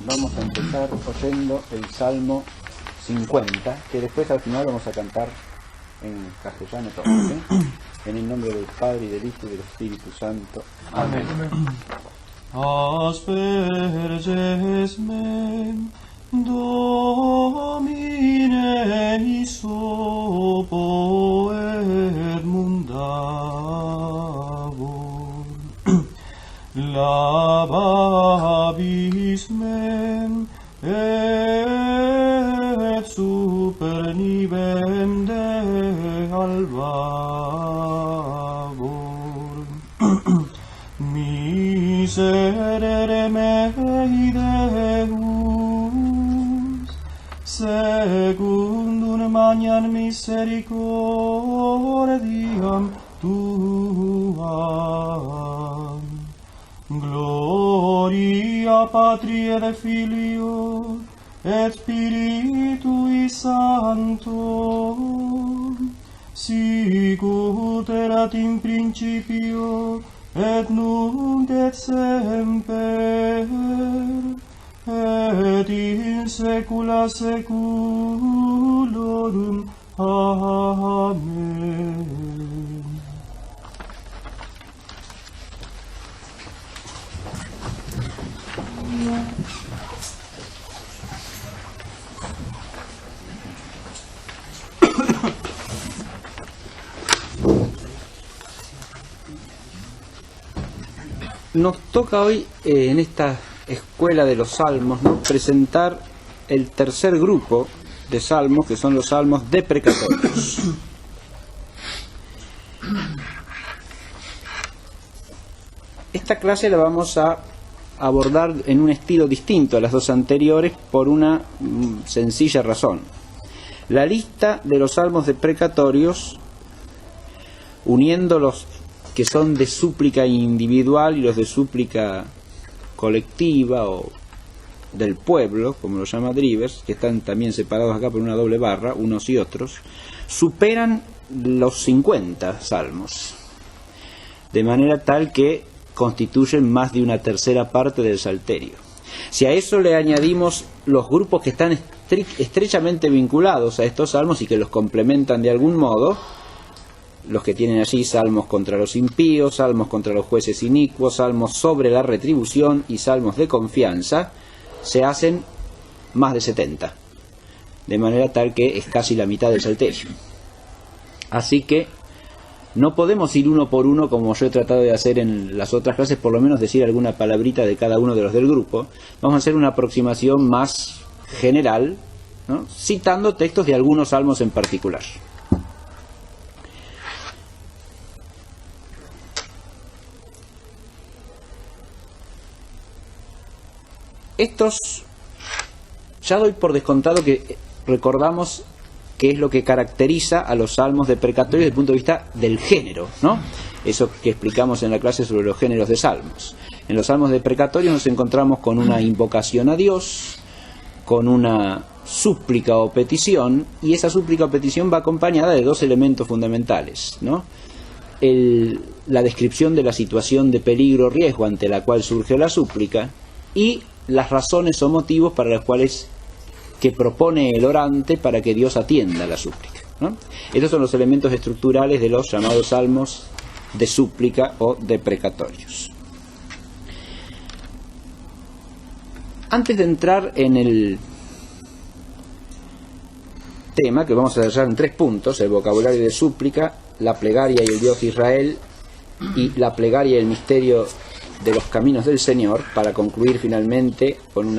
vamos a empezar oyendo el Salmo 50, que después al final vamos a cantar en castellano todo, ¿sí? En el nombre del Padre, y del Hijo, y del Espíritu Santo. Amén. Asperges mem, Domine isopo et mundavor. Lababis mem et super nivem de albavor. Miserere mei Deus, secundum magnam misericordiam tuam. Gloria Patri et Filio et Spiritui Sancto, sicut erat in principio et nunc et semper et in saecula saeculorum. Amen. Nos toca hoy, en esta escuela de los salmos, ¿no?, presentar el tercer grupo de salmos, que son los salmos deprecatorios. Esta clase la vamos a abordar en un estilo distinto a las dos anteriores por una sencilla razón. La lista de los salmos deprecatorios, uniendo los que son de súplica individual y los de súplica colectiva o del pueblo, como lo llama Drivers, que están también separados acá por una doble barra, unos y otros, superan los 50 salmos, de manera tal que constituyen más de una tercera parte del Salterio. Si a eso le añadimos los grupos que están estrechamente vinculados a estos salmos y que los complementan de algún modo, los que tienen allí salmos contra los impíos, salmos contra los jueces inicuos, salmos sobre la retribución y salmos de confianza, se hacen más de 70, de manera tal que es casi la mitad del Salterio. Así que no podemos ir uno por uno como yo he tratado de hacer en las otras clases, por lo menos decir alguna palabrita de cada uno de los del grupo. Vamos a hacer una aproximación más general, ¿no?, citando textos de algunos salmos en particular. Estos, ya doy por descontado que recordamos qué es lo que caracteriza a los salmos deprecatorios desde el punto de vista del género, ¿no? Eso que explicamos en la clase sobre los géneros de salmos. En los salmos deprecatorios nos encontramos con una invocación a Dios, con una súplica o petición, y esa súplica o petición va acompañada de dos elementos fundamentales, ¿no? La descripción de la situación de peligro o riesgo ante la cual surge la súplica, y las razones o motivos para las cuales que propone el orante para que Dios atienda la súplica, ¿no? Estos son los elementos estructurales de los llamados salmos de súplica o deprecatorios. Antes de entrar en el tema, que vamos a desarrollar en 3 puntos: el vocabulario de súplica, la plegaria y el Dios de Israel, y la plegaria y el misterio de los caminos del Señor, para concluir finalmente con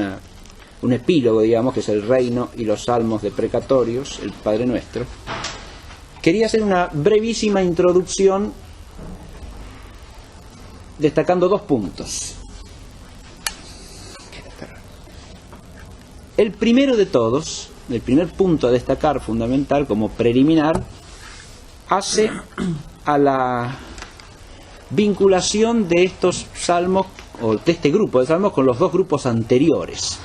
un epílogo, digamos, que es el reino y los salmos deprecatorios, el Padre Nuestro. Quería hacer una brevísima introducción destacando 2 puntos. El primero de todos, el primer punto a destacar fundamental como preliminar, hace a la vinculación de estos salmos, o de este grupo de salmos, con los 2 grupos anteriores.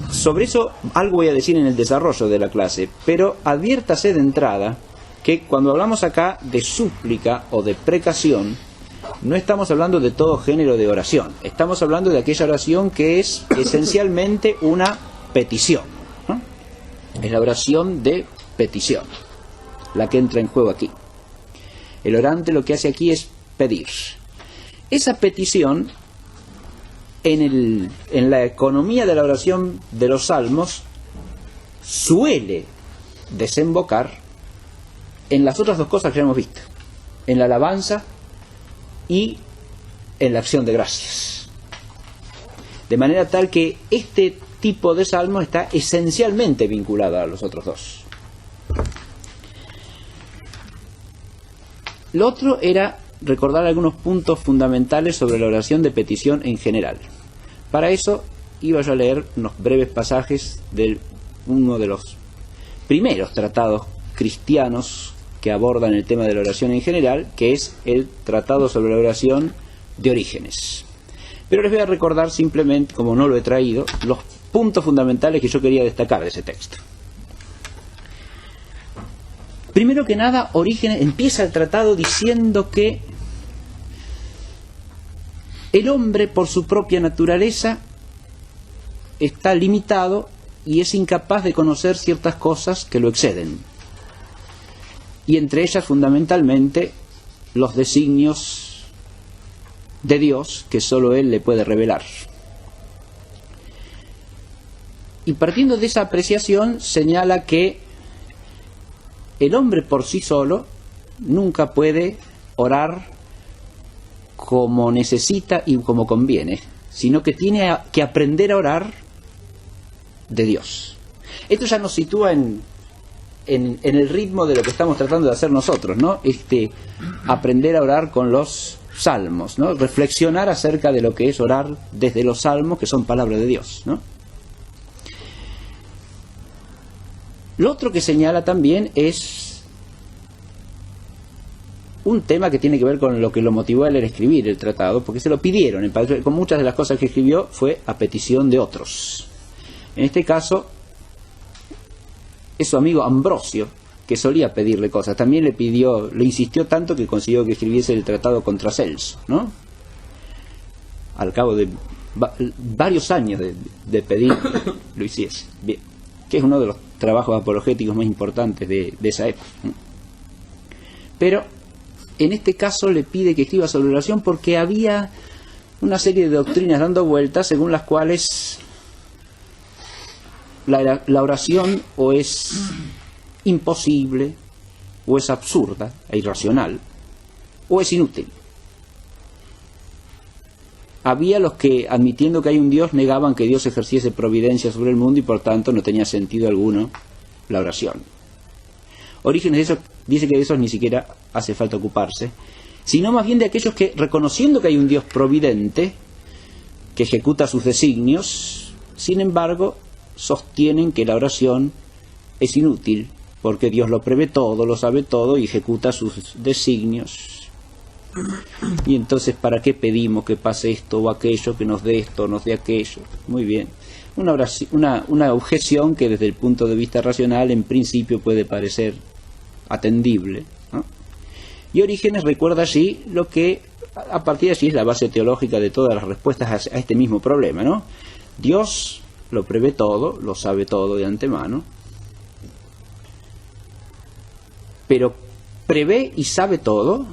Sobre eso algo voy a decir en el desarrollo de la clase, pero adviértase de entrada que cuando hablamos acá de súplica o de precación, no estamos hablando de todo género de oración, estamos hablando de aquella oración que es esencialmente una petición, ¿no? Es la oración de petición la que entra en juego aquí. El orante lo que hace aquí es pedir. Esa petición, en la economía de la oración de los salmos, suele desembocar en las otras dos cosas que hemos visto, en la alabanza y en la acción de gracias. De manera tal que este tipo de salmo está esencialmente vinculado a los otros dos. Lo otro era recordar algunos puntos fundamentales sobre la oración de petición en general. Para eso iba yo a leer unos breves pasajes de uno de los primeros tratados cristianos que abordan el tema de la oración en general, que es el Tratado sobre la Oración de Orígenes. Pero les voy a recordar simplemente, como no lo he traído, los puntos fundamentales que yo quería destacar de ese texto. Primero que nada, Orígenes empieza el tratado diciendo que el hombre, por su propia naturaleza, está limitado y es incapaz de conocer ciertas cosas que lo exceden. Y entre ellas, fundamentalmente, los designios de Dios que solo Él le puede revelar. Y partiendo de esa apreciación, señala que el hombre por sí solo nunca puede orar como necesita y como conviene, sino que tiene que aprender a orar de Dios. Esto ya nos sitúa en el ritmo de lo que estamos tratando de hacer nosotros, ¿no? Aprender a orar con los salmos, ¿no? Reflexionar acerca de lo que es orar desde los salmos, que son palabra de Dios, ¿no? Lo otro que señala también es un tema que tiene que ver con lo que lo motivó a él a escribir el tratado, porque se lo pidieron. Con muchas de las cosas que escribió fue a petición de otros. En este caso, es su amigo Ambrosio, que solía pedirle cosas. También le insistió tanto que consiguió que escribiese el tratado contra Celso, ¿no? Al cabo de varios años de pedir, lo hiciese. Bien. Que es uno de los trabajos apologéticos más importantes de esa época. Pero en este caso le pide que escriba sobre la oración porque había una serie de doctrinas dando vueltas según las cuales la oración o es imposible, o es absurda e irracional, o es inútil. Había los que, admitiendo que hay un Dios, negaban que Dios ejerciese providencia sobre el mundo y por tanto no tenía sentido alguno la oración. Orígenes dice que de esos ni siquiera hace falta ocuparse, sino más bien de aquellos que, reconociendo que hay un Dios providente, que ejecuta sus designios, sin embargo, sostienen que la oración es inútil, porque Dios lo prevé todo, lo sabe todo y ejecuta sus designios. Y entonces, ¿para qué pedimos que pase esto o aquello, que nos dé esto o nos dé aquello? Muy bien. Una objeción que desde el punto de vista racional en principio puede parecer atendible, ¿no? Y Orígenes recuerda allí lo que a partir de allí es la base teológica de todas las respuestas a este mismo problema, ¿no? Dios lo prevé todo, lo sabe todo de antemano, pero prevé y sabe todo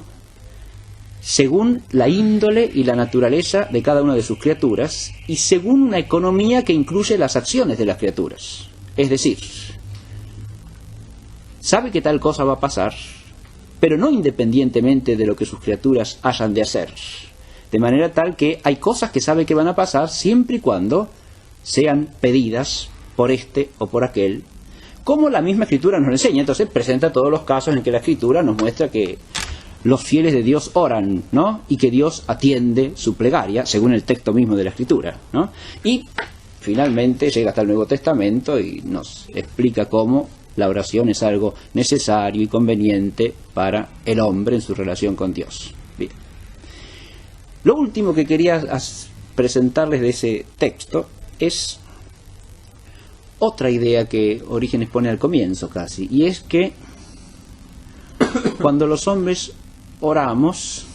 según la índole y la naturaleza de cada una de sus criaturas y según una economía que incluye las acciones de las criaturas. Es decir, sabe que tal cosa va a pasar, pero no independientemente de lo que sus criaturas hayan de hacer. De manera tal que hay cosas que sabe que van a pasar siempre y cuando sean pedidas por este o por aquel, como la misma Escritura nos enseña. Entonces presenta todos los casos en que la Escritura nos muestra que los fieles de Dios oran, ¿no? Y que Dios atiende su plegaria, según el texto mismo de la Escritura, ¿no? Y finalmente llega hasta el Nuevo Testamento y nos explica cómo la oración es algo necesario y conveniente para el hombre en su relación con Dios. Bien. Lo último que quería presentarles de ese texto es otra idea que Orígenes pone al comienzo casi, y es que cuando los hombres oramos,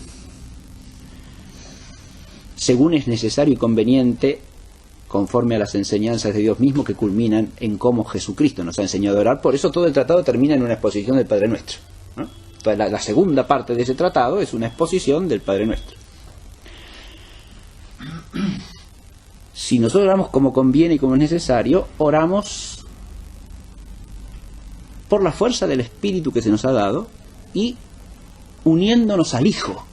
según es necesario y conveniente, conforme a las enseñanzas de Dios mismo que culminan en cómo Jesucristo nos ha enseñado a orar. Por eso todo el tratado termina en una exposición del Padre Nuestro, ¿no? Entonces, la segunda parte de ese tratado es una exposición del Padre Nuestro. Si nosotros oramos como conviene y como es necesario, oramos por la fuerza del Espíritu que se nos ha dado y uniéndonos al Hijo.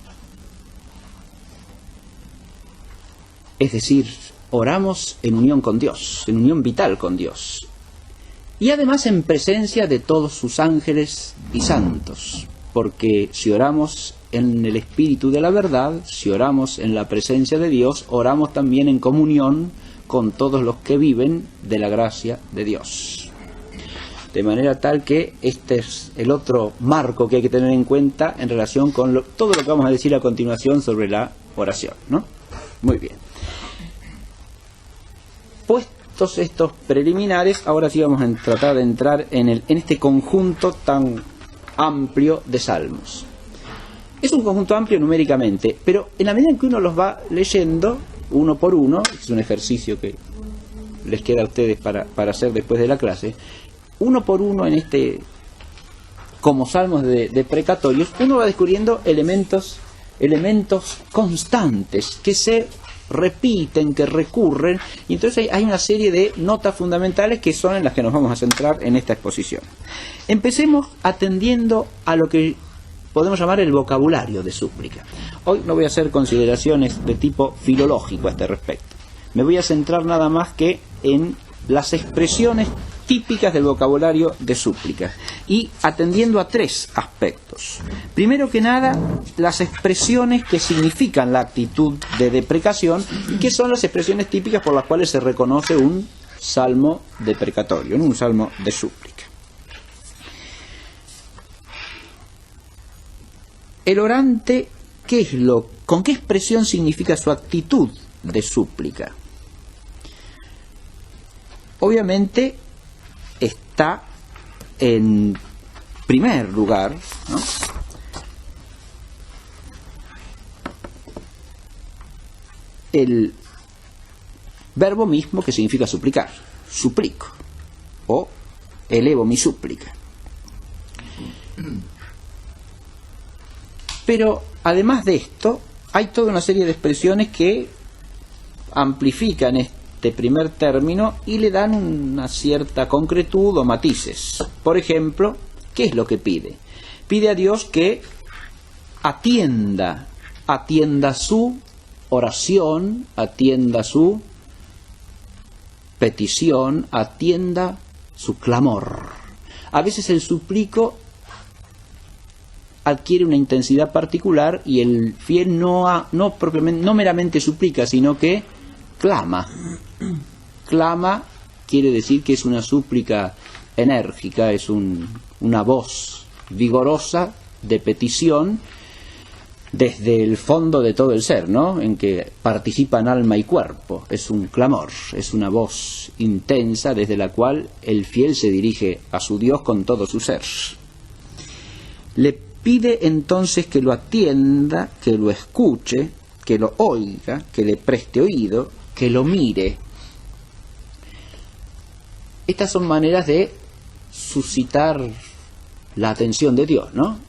Es decir, oramos en unión con Dios, en unión vital con Dios. Y además en presencia de todos sus ángeles y santos. Porque si oramos en el Espíritu de la verdad, si oramos en la presencia de Dios, oramos también en comunión con todos los que viven de la gracia de Dios. De manera tal que este es el otro marco que hay que tener en cuenta en relación con todo lo que vamos a decir a continuación sobre la oración, ¿no? Muy bien. Puestos estos preliminares, ahora sí vamos a tratar de entrar en este conjunto tan amplio de salmos. Es un conjunto amplio numéricamente, pero en la medida en que uno los va leyendo uno por uno, es un ejercicio que les queda a ustedes para hacer después de la clase, uno por uno en como salmos de precatorios, uno va descubriendo elementos constantes que se repiten, que recurren, y entonces hay una serie de notas fundamentales que son en las que nos vamos a centrar en esta exposición. Empecemos atendiendo a lo que podemos llamar el vocabulario de súplica. Hoy no voy a hacer consideraciones de tipo filológico a este respecto. Me voy a centrar nada más que en las expresiones típicas del vocabulario de súplica y atendiendo a tres aspectos. Primero que nada, las expresiones que significan la actitud de deprecación y que son las expresiones típicas por las cuales se reconoce un salmo deprecatorio, un salmo de súplica. El orante, ¿con qué expresión significa su actitud de súplica? Obviamente está en primer lugar, ¿no?, el verbo mismo que significa suplicar, suplico, o elevo mi súplica. Pero además de esto, hay toda una serie de expresiones que amplifican este primer término y le dan una cierta concretud o matices. Por ejemplo, ¿qué es lo que pide? Pide a Dios que atienda su oración, atienda su petición, atienda su clamor. A veces el suplico adquiere una intensidad particular y el fiel no meramente suplica, sino que clama. Clama quiere decir que es una súplica enérgica, es una voz vigorosa de petición desde el fondo de todo el ser, ¿no?, en que participan alma y cuerpo. Es un clamor, es una voz intensa desde la cual el fiel se dirige a su Dios con todo su ser. Le pide entonces que lo atienda, que lo escuche, que lo oiga, que le preste oído, que lo mire. Estas son maneras de suscitar la atención de Dios, ¿no?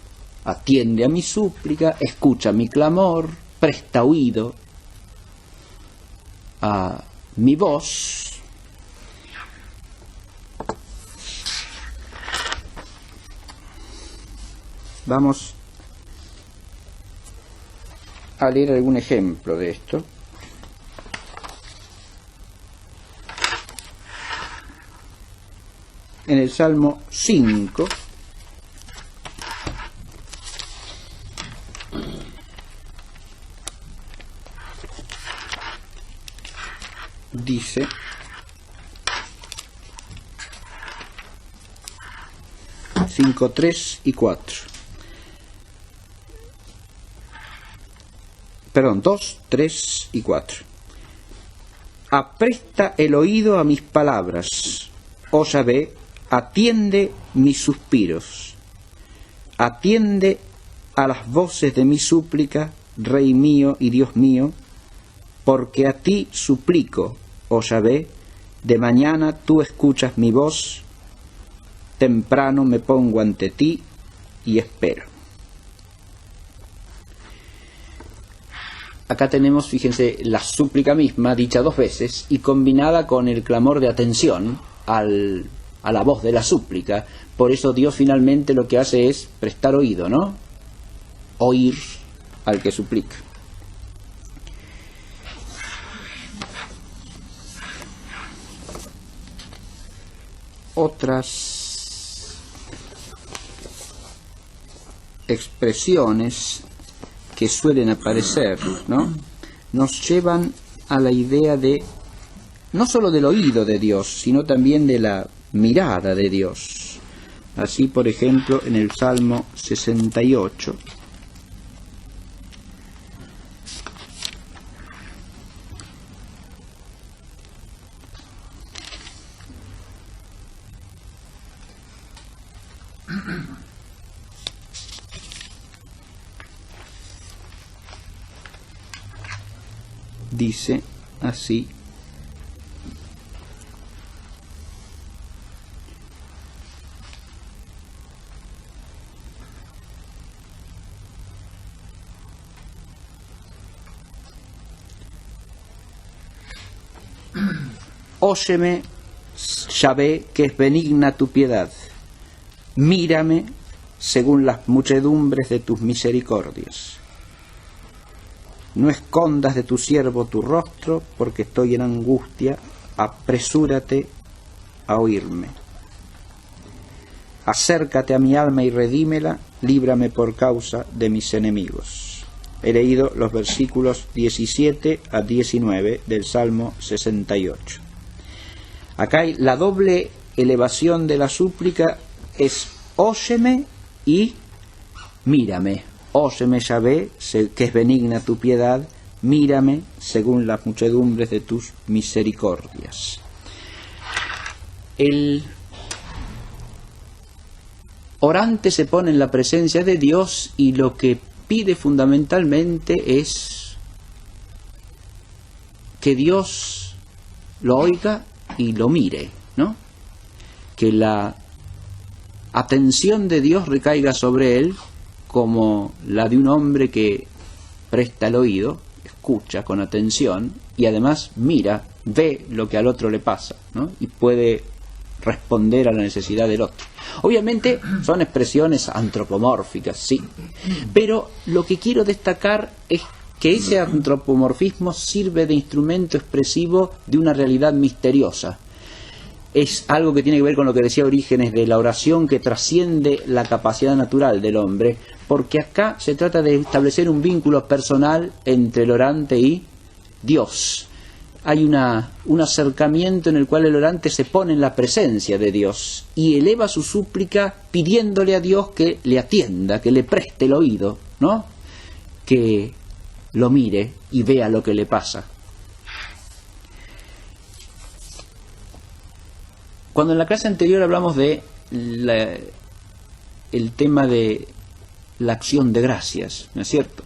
Atiende a mi súplica, escucha mi clamor, presta oído a mi voz. Vamos a leer algún ejemplo de esto. En el Salmo 5, dice: cinco, 3 y 4. Perdón, 2, 3 y 4. Apresta el oído a mis palabras, oh Yahvé, atiende mis suspiros, atiende a las voces de mi súplica, Rey mío y Dios mío, porque a ti suplico, oh Yahvé, de mañana tú escuchas mi voz, temprano me pongo ante ti y espero. Acá tenemos, fíjense, la súplica misma, dicha 2 veces, y combinada con el clamor de atención a la voz de la súplica. Por eso Dios finalmente lo que hace es prestar oído, ¿no? Oír al que suplica. Otras expresiones que suelen aparecer, ¿no?, nos llevan a la idea de no solo del oído de Dios, sino también de la mirada de Dios. Así, por ejemplo, en el Salmo 68, dice así: óyeme, Yahvé, que es benigna tu piedad, mírame según las muchedumbres de tus misericordias. No escondas de tu siervo tu rostro, porque estoy en angustia, apresúrate a oírme. Acércate a mi alma y redímela, líbrame por causa de mis enemigos. He leído los versículos 17 a 19 del Salmo 68. Acá hay la doble elevación de la súplica, es óyeme y mírame. Óyeme, Yahvé, que es benigna tu piedad, mírame según las muchedumbres de tus misericordias. El orante se pone en la presencia de Dios y lo que pide fundamentalmente es que Dios lo oiga y lo mire, ¿no? Que la atención de Dios recaiga sobre él como la de un hombre que presta el oído, escucha con atención y además mira, ve lo que al otro le pasa, ¿no?, y puede responder a la necesidad del otro. Obviamente son expresiones antropomórficas, sí, pero lo que quiero destacar es que ese antropomorfismo sirve de instrumento expresivo de una realidad misteriosa. Es algo que tiene que ver con lo que decía Orígenes de la oración que trasciende la capacidad natural del hombre, porque acá se trata de establecer un vínculo personal entre el orante y Dios. Hay un acercamiento en el cual el orante se pone en la presencia de Dios y eleva su súplica pidiéndole a Dios que le atienda, que le preste el oído, ¿no?, que lo mire y vea lo que le pasa. Cuando en la clase anterior hablamos de el tema de la acción de gracias, ¿no es cierto?,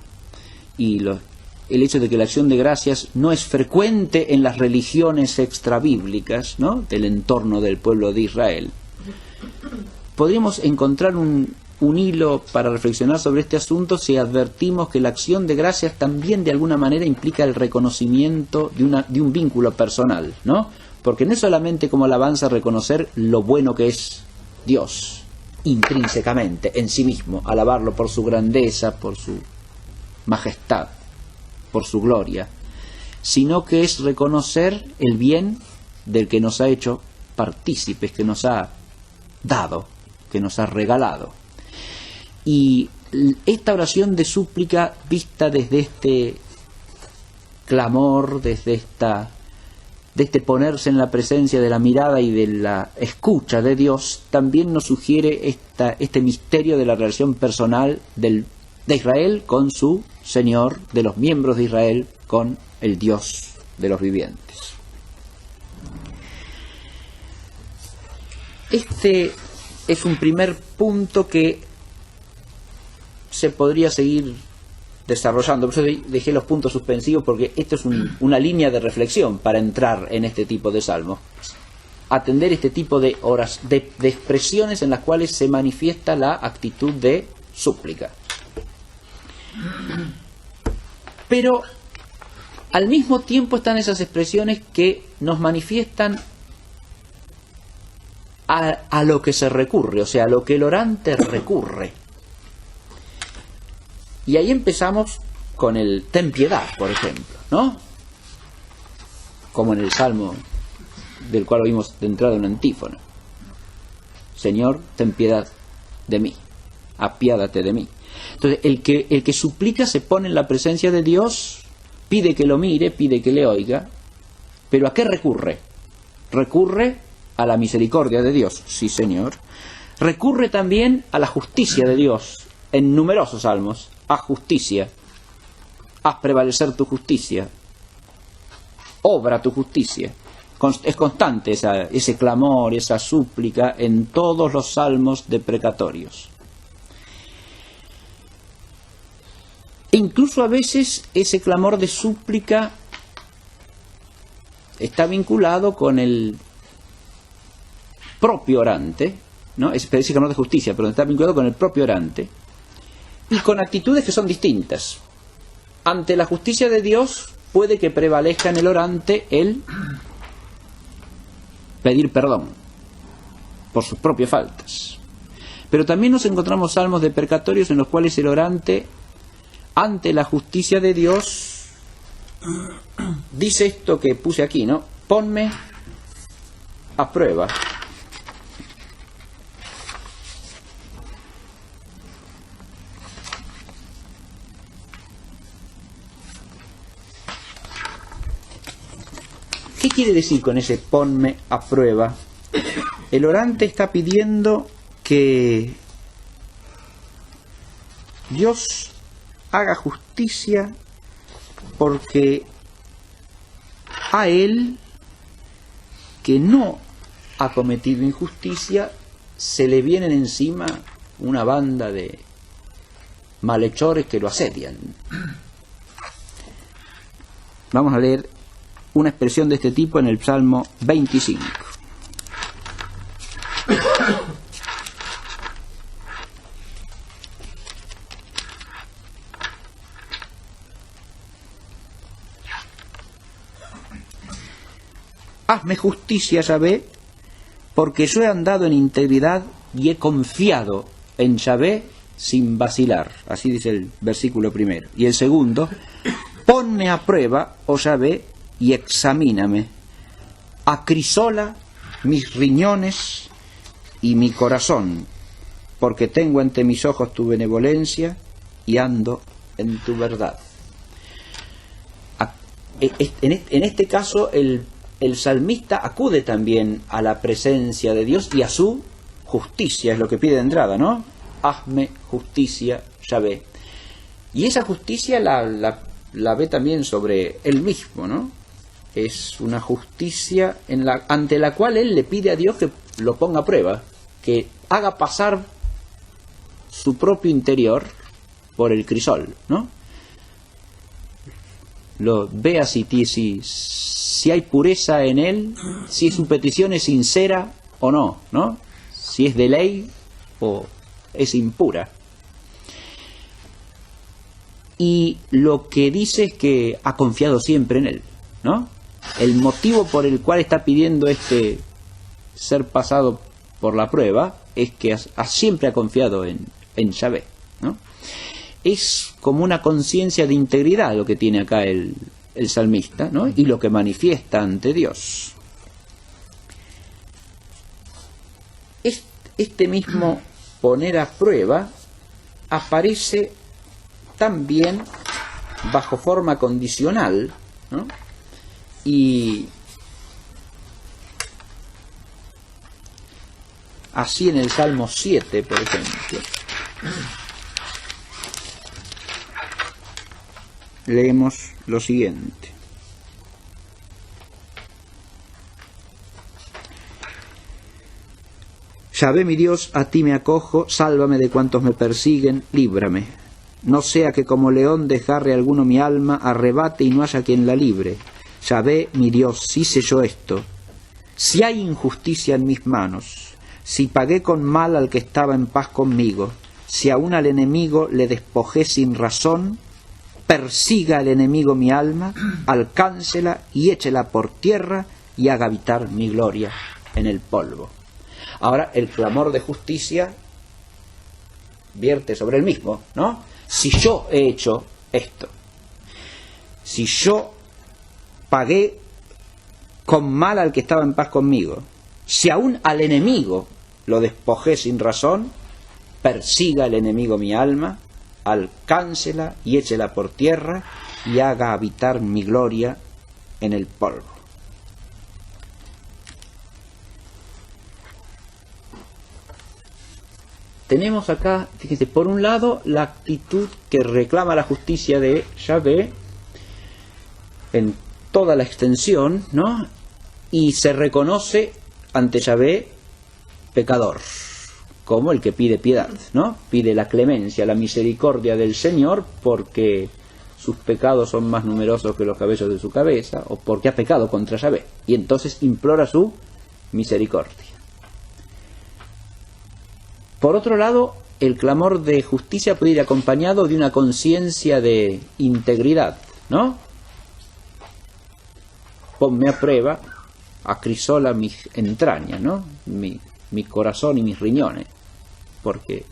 y el hecho de que la acción de gracias no es frecuente en las religiones extrabíblicas, ¿no?, del entorno del pueblo de Israel, podríamos encontrar un hilo para reflexionar sobre este asunto si advertimos que la acción de gracias también de alguna manera implica el reconocimiento de un vínculo personal, ¿no?, porque no es solamente como alabanza reconocer lo bueno que es Dios intrínsecamente, en sí mismo, alabarlo por su grandeza, por su majestad, por su gloria, sino que es reconocer el bien del que nos ha hecho partícipes, que nos ha dado, que nos ha regalado. Y esta oración de súplica vista desde este clamor, desde este ponerse en la presencia de la mirada y de la escucha de Dios, también nos sugiere este misterio de la relación personal de Israel con su Señor, de los miembros de Israel con el Dios de los vivientes. Este es un primer punto que se podría seguir desarrollando. Por eso dejé los puntos suspensivos, porque esto es una línea de reflexión para entrar en este tipo de salmos. Atender este tipo de expresiones en las cuales se manifiesta la actitud de súplica. Pero al mismo tiempo están esas expresiones que nos manifiestan a lo que se recurre, o sea, a lo que el orante recurre. Y ahí empezamos con el ten piedad, por ejemplo, ¿no? Como en el Salmo del cual oímos de entrada una antífona. Señor, ten piedad de mí, apiádate de mí. Entonces, el que suplica se pone en la presencia de Dios, pide que lo mire, pide que le oiga, pero ¿a qué recurre? Recurre a la misericordia de Dios, sí Señor. Recurre también a la justicia de Dios, en numerosos salmos. Haz justicia, haz prevalecer tu justicia, obra tu justicia. Es constante ese clamor, esa súplica en todos los salmos deprecatorios. Incluso a veces ese clamor de súplica está vinculado con el propio orante, ¿no? Ese clamor de justicia, pero está vinculado con el propio orante y con actitudes que son distintas. Ante la justicia de Dios puede que prevalezca en el orante el pedir perdón por sus propias faltas. Pero también nos encontramos salmos deprecatorios en los cuales el orante, ante la justicia de Dios, dice esto que puse aquí, ¿no? Ponme a prueba. ¿Qué quiere decir con ese ponme a prueba? El orante está pidiendo que Dios haga justicia porque a él, que no ha cometido injusticia, se le vienen encima una banda de malhechores que lo asedian. Vamos a leer una expresión de este tipo en el Salmo 25. Hazme justicia, Yahvé, porque yo he andado en integridad y he confiado en Yahvé sin vacilar. Así dice el versículo primero. Y el segundo, ponme a prueba, oh Yahvé, y examíname. Acrisola mis riñones y mi corazón, porque tengo ante mis ojos tu benevolencia y ando en tu verdad. En este caso el salmista acude también a la presencia de Dios y a su justicia, es lo que pide de entrada, ¿no? Hazme justicia, Yahvé. Y esa justicia la ve también sobre él mismo, ¿no? Es una justicia ante la cual él le pide a Dios que lo ponga a prueba, que haga pasar su propio interior por el crisol, ¿no? Lo vea si hay pureza en él, si su petición es sincera o no, ¿no? Si es de ley o es impura. Y lo que dice es que ha confiado siempre en él, ¿no? El motivo por el cual está pidiendo ser pasado por la prueba es que siempre ha confiado en Yahvé, ¿no? Es como una conciencia de integridad lo que tiene acá el salmista, ¿no? Y lo que manifiesta ante Dios. Este mismo poner a prueba aparece también bajo forma condicional, ¿no? Y así en el Salmo 7, por ejemplo, leemos lo siguiente. Yahvé mi Dios, a ti me acojo, sálvame de cuantos me persiguen, líbrame. no sea que como león desgarre alguno mi alma, arrebate y no haya quien la libre. Yahvé, mi Dios, si sé yo esto, si hay injusticia en mis manos, si pagué con mal al que estaba en paz conmigo, si aún al enemigo le despojé sin razón, persiga el enemigo mi alma, alcáncela y échela por tierra y haga habitar mi gloria en el polvo. Ahora el clamor de justicia vierte sobre el mismo, ¿no? Si yo he hecho esto, si yo pagué con mal al que estaba en paz conmigo, si aún al enemigo lo despojé sin razón, persiga el enemigo mi alma, alcáncela y échela por tierra y haga habitar mi gloria en el polvo. Tenemos acá, fíjense, por un lado la actitud que reclama la justicia de Yahvé en toda la extensión, ¿no? Y se reconoce ante Yahvé pecador, como el que pide piedad, ¿no? Pide la clemencia, la misericordia del Señor porque sus pecados son más numerosos que los cabellos de su cabeza, o porque ha pecado contra Yahvé, y entonces implora su misericordia. Por otro lado, el clamor de justicia puede ir acompañado de una conciencia de integridad, ¿no? Ponme a prueba, acrisola mis entrañas, ¿no? Mi corazón y mis riñones, porque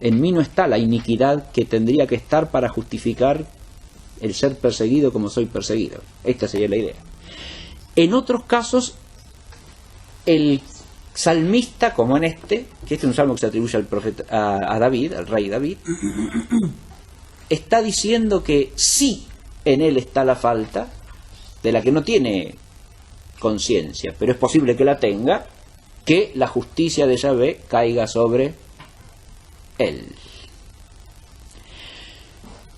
en mí no está la iniquidad que tendría que estar para justificar el ser perseguido como soy perseguido. Esta sería la idea. En otros casos, el salmista, como en este, que este es un salmo que se atribuye al profeta, a David, al rey David, está diciendo que sí en él está la falta, de la que no tiene conciencia, pero es posible que la tenga, que la justicia de Yahvé caiga sobre él.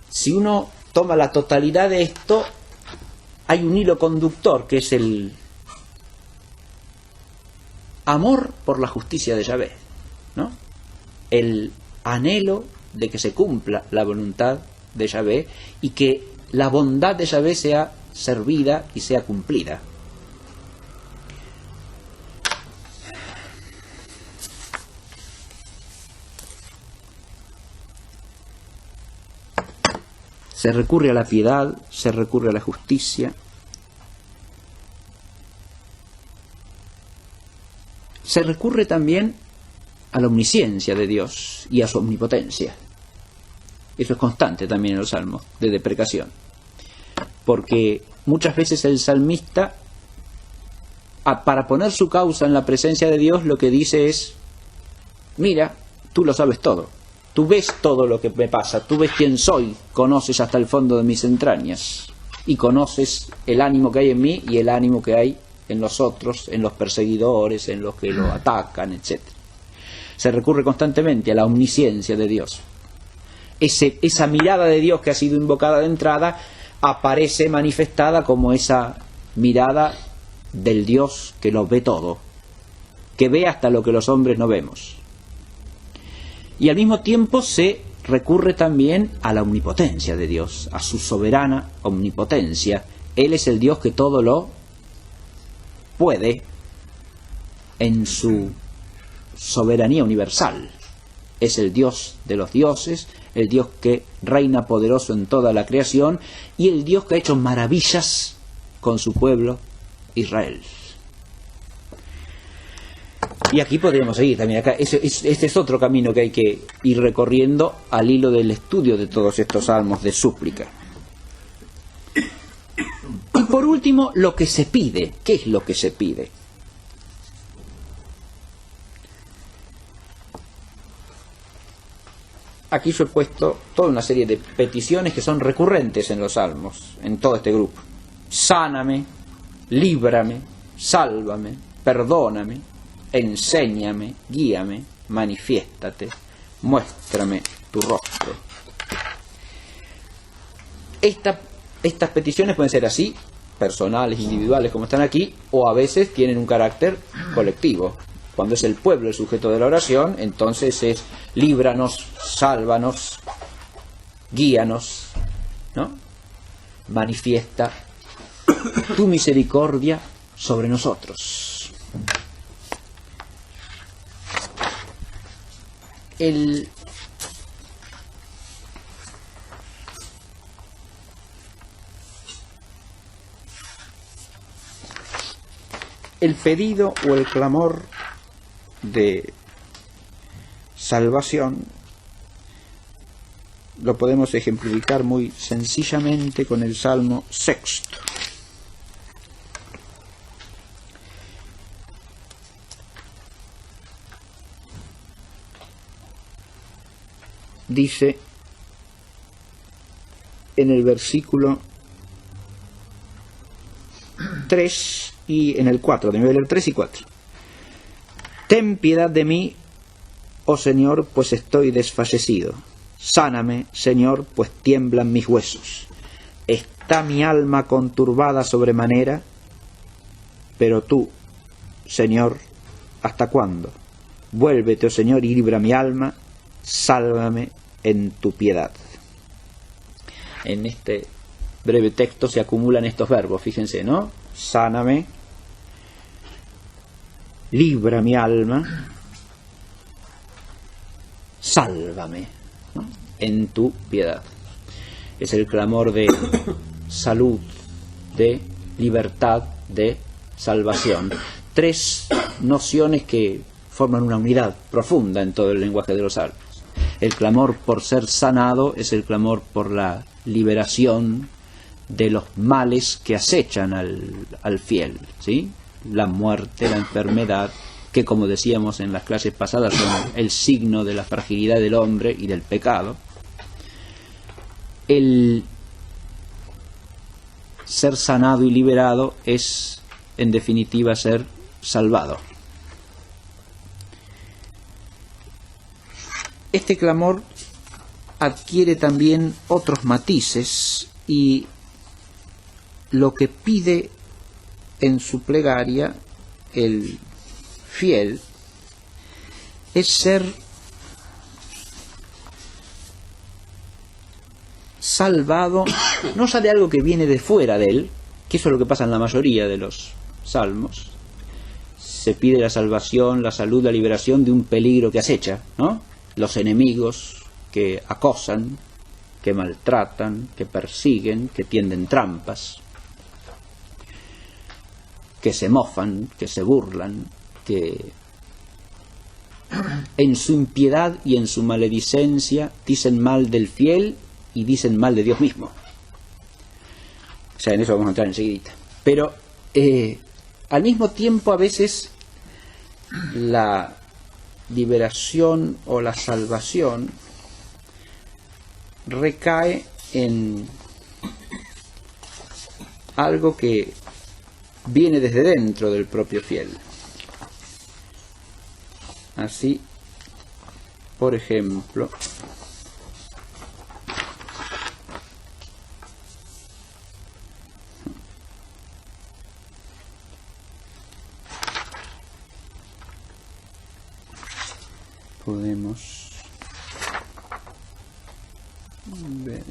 Si uno toma la totalidad de esto, hay un hilo conductor que es el amor por la justicia de Yahvé, ¿no? El anhelo de que se cumpla la voluntad de Yahvé y que la bondad de Yahvé sea servida y sea cumplida. Se recurre a la piedad, se recurre a la justicia. Se recurre también a la omnisciencia de Dios y a su omnipotencia. Eso es constante también en los salmos de deprecación. Porque muchas veces el salmista, para poner su causa en la presencia de Dios, lo que dice es: mira, tú lo sabes todo. Tú ves todo lo que me pasa, tú ves quién soy, conoces hasta el fondo de mis entrañas y conoces el ánimo que hay en mí y el ánimo que hay en los otros, en los perseguidores, en los que lo atacan, etc. Se recurre constantemente a la omnisciencia de Dios. Esa mirada de Dios que ha sido invocada de entrada aparece manifestada como esa mirada del Dios que lo ve todo, que ve hasta lo que los hombres no vemos. Y al mismo tiempo se recurre también a la omnipotencia de Dios, a su soberana omnipotencia. Él es el Dios que todo lo puede en su soberanía universal. Es el Dios de los dioses, el Dios que reina poderoso en toda la creación y el Dios que ha hecho maravillas con su pueblo Israel. Y aquí podríamos seguir también. Acá, este es otro camino que hay que ir recorriendo al hilo del estudio de todos estos salmos de súplica. Y por último, lo que se pide. ¿Qué es lo que se pide? Aquí yo he puesto toda una serie de peticiones que son recurrentes en los salmos, en todo este grupo. Sáname, líbrame, sálvame, perdóname, enséñame, guíame, manifiéstate, muéstrame tu rostro. Estas peticiones pueden ser así, personales, individuales, como están aquí, o a veces tienen un carácter colectivo. Cuando es el pueblo el sujeto de la oración, entonces es líbranos, sálvanos, guíanos, ¿no? Manifiesta tu misericordia sobre nosotros. El pedido o el clamor de salvación lo podemos ejemplificar muy sencillamente con el Salmo 6. Dice en el versículo 3 y en el 4, debe leer 3 y 4. Ten piedad de mí, oh Señor, pues estoy desfallecido. Sáname, Señor, pues tiemblan mis huesos. Está mi alma conturbada sobremanera, pero tú, Señor, ¿hasta cuándo? Vuélvete, oh Señor, y libra mi alma, sálvame en tu piedad. En este breve texto se acumulan estos verbos, fíjense, ¿no? Sáname, libra mi alma, sálvame, ¿no? En tu piedad. Es el clamor de salud, de libertad, de salvación. Tres nociones que forman una unidad profunda en todo el lenguaje de los salmos. El clamor por ser sanado es el clamor por la liberación de los males que acechan al fiel, ¿sí? La muerte, la enfermedad, que como decíamos en las clases pasadas son el signo de la fragilidad del hombre y del pecado. El ser sanado y liberado es, en definitiva, ser salvado. Este clamor adquiere también otros matices y lo que pide en su plegaria el fiel es ser salvado, no ya de algo que viene de fuera de él, que eso es lo que pasa en la mayoría de los salmos. Se pide la salvación, la salud, la liberación de un peligro que acecha, ¿no? Los enemigos que acosan, que maltratan, que persiguen, que tienden trampas, que se mofan, que se burlan, que en su impiedad y en su maledicencia dicen mal del fiel y dicen mal de Dios mismo. O sea, en eso vamos a entrar enseguida. Pero al mismo tiempo a veces la liberación o la salvación recae en algo que viene desde dentro del propio fiel. Así, por ejemplo, podemos ver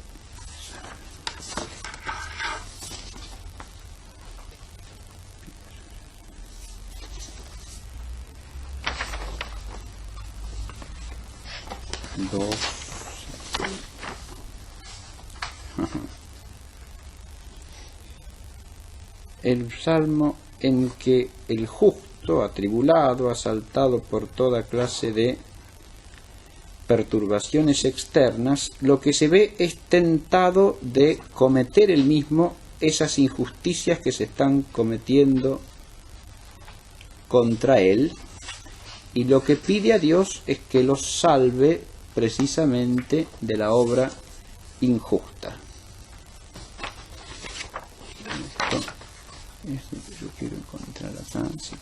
dos. El salmo en que el justo, atribulado, asaltado por toda clase de perturbaciones externas, lo que se ve es tentado de cometer él mismo esas injusticias que se están cometiendo contra él, y lo que pide a Dios es que los salve precisamente de la obra injusta. Esto que yo quiero encontrar acá, si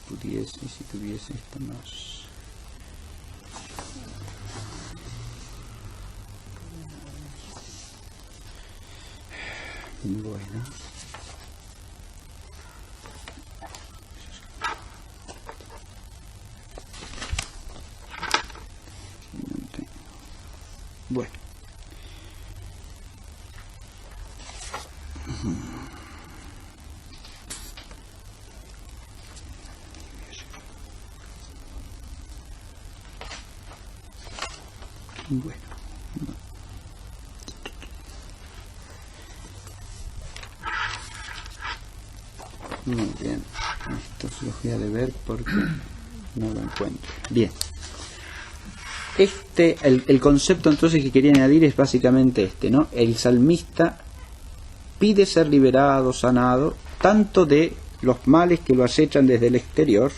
tuviese esto más. Bueno. Bueno. Bueno. Muy bien. Esto se los voy a deber porque no lo encuentro. Bien. El concepto entonces que quería añadir es básicamente este, ¿no? El salmista pide ser liberado, sanado, tanto de los males que lo acechan desde el exterior,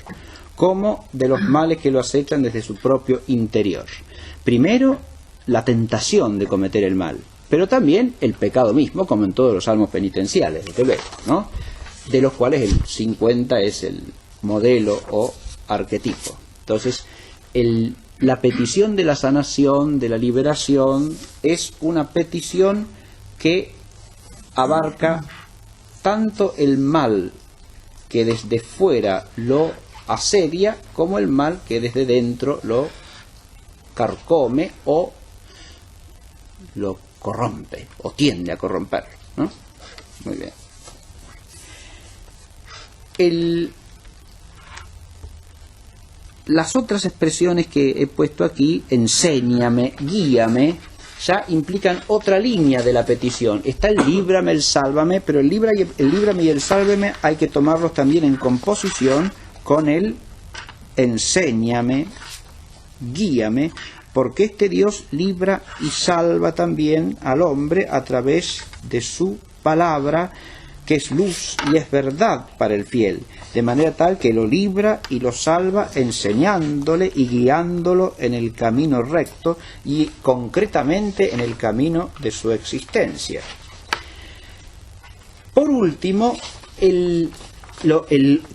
como de los males que lo acechan desde su propio interior. Primero, la tentación de cometer el mal, pero también el pecado mismo, como en todos los salmos penitenciales, desde luego, ¿no? De los cuales el 50 es el modelo o arquetipo. Entonces, la petición de la sanación, de la liberación, es una petición que abarca tanto el mal que desde fuera lo asedia, como el mal que desde dentro lo carcome o lo corrompe, o tiende a corromper, ¿no? Muy bien. Las otras expresiones que he puesto aquí, enséñame, guíame, ya implican otra línea de la petición. Está el líbrame, el sálvame, pero el líbrame y el sálvame hay que tomarlos también en composición con el enséñame, guíame, porque este Dios libra y salva también al hombre a través de su palabra, que es luz y es verdad para el fiel, de manera tal que lo libra y lo salva enseñándole y guiándolo en el camino recto y concretamente en el camino de su existencia. Por último, el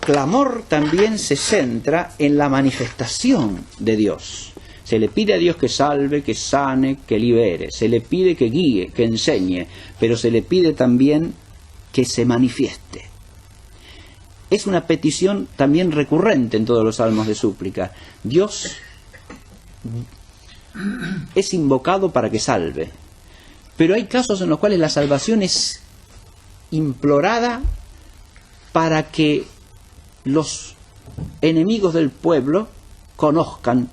clamor también se centra en la manifestación de Dios. Se le pide a Dios que salve, que sane, que libere, se le pide que guíe, que enseñe, pero se le pide también que se manifieste. Es una petición también recurrente en todos los salmos de súplica. Dios es invocado para que salve, pero hay casos en los cuales la salvación es implorada para que los enemigos del pueblo conozcan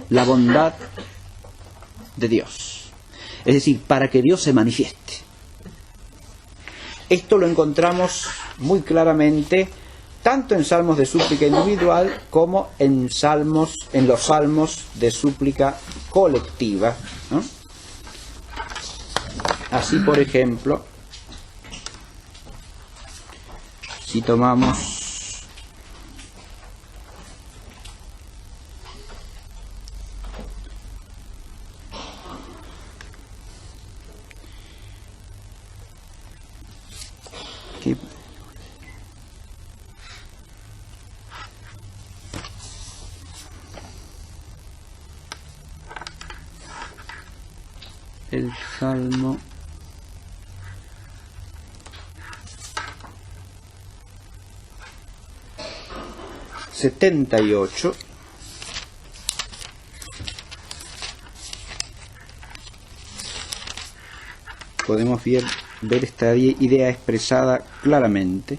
la bondad de Dios. Es decir, para que Dios se manifieste. Esto lo encontramos muy claramente tanto en salmos de súplica individual como en los salmos de súplica colectiva, ¿no? Así, por ejemplo, si tomamos el Salmo 78, podemos ver esta idea expresada claramente.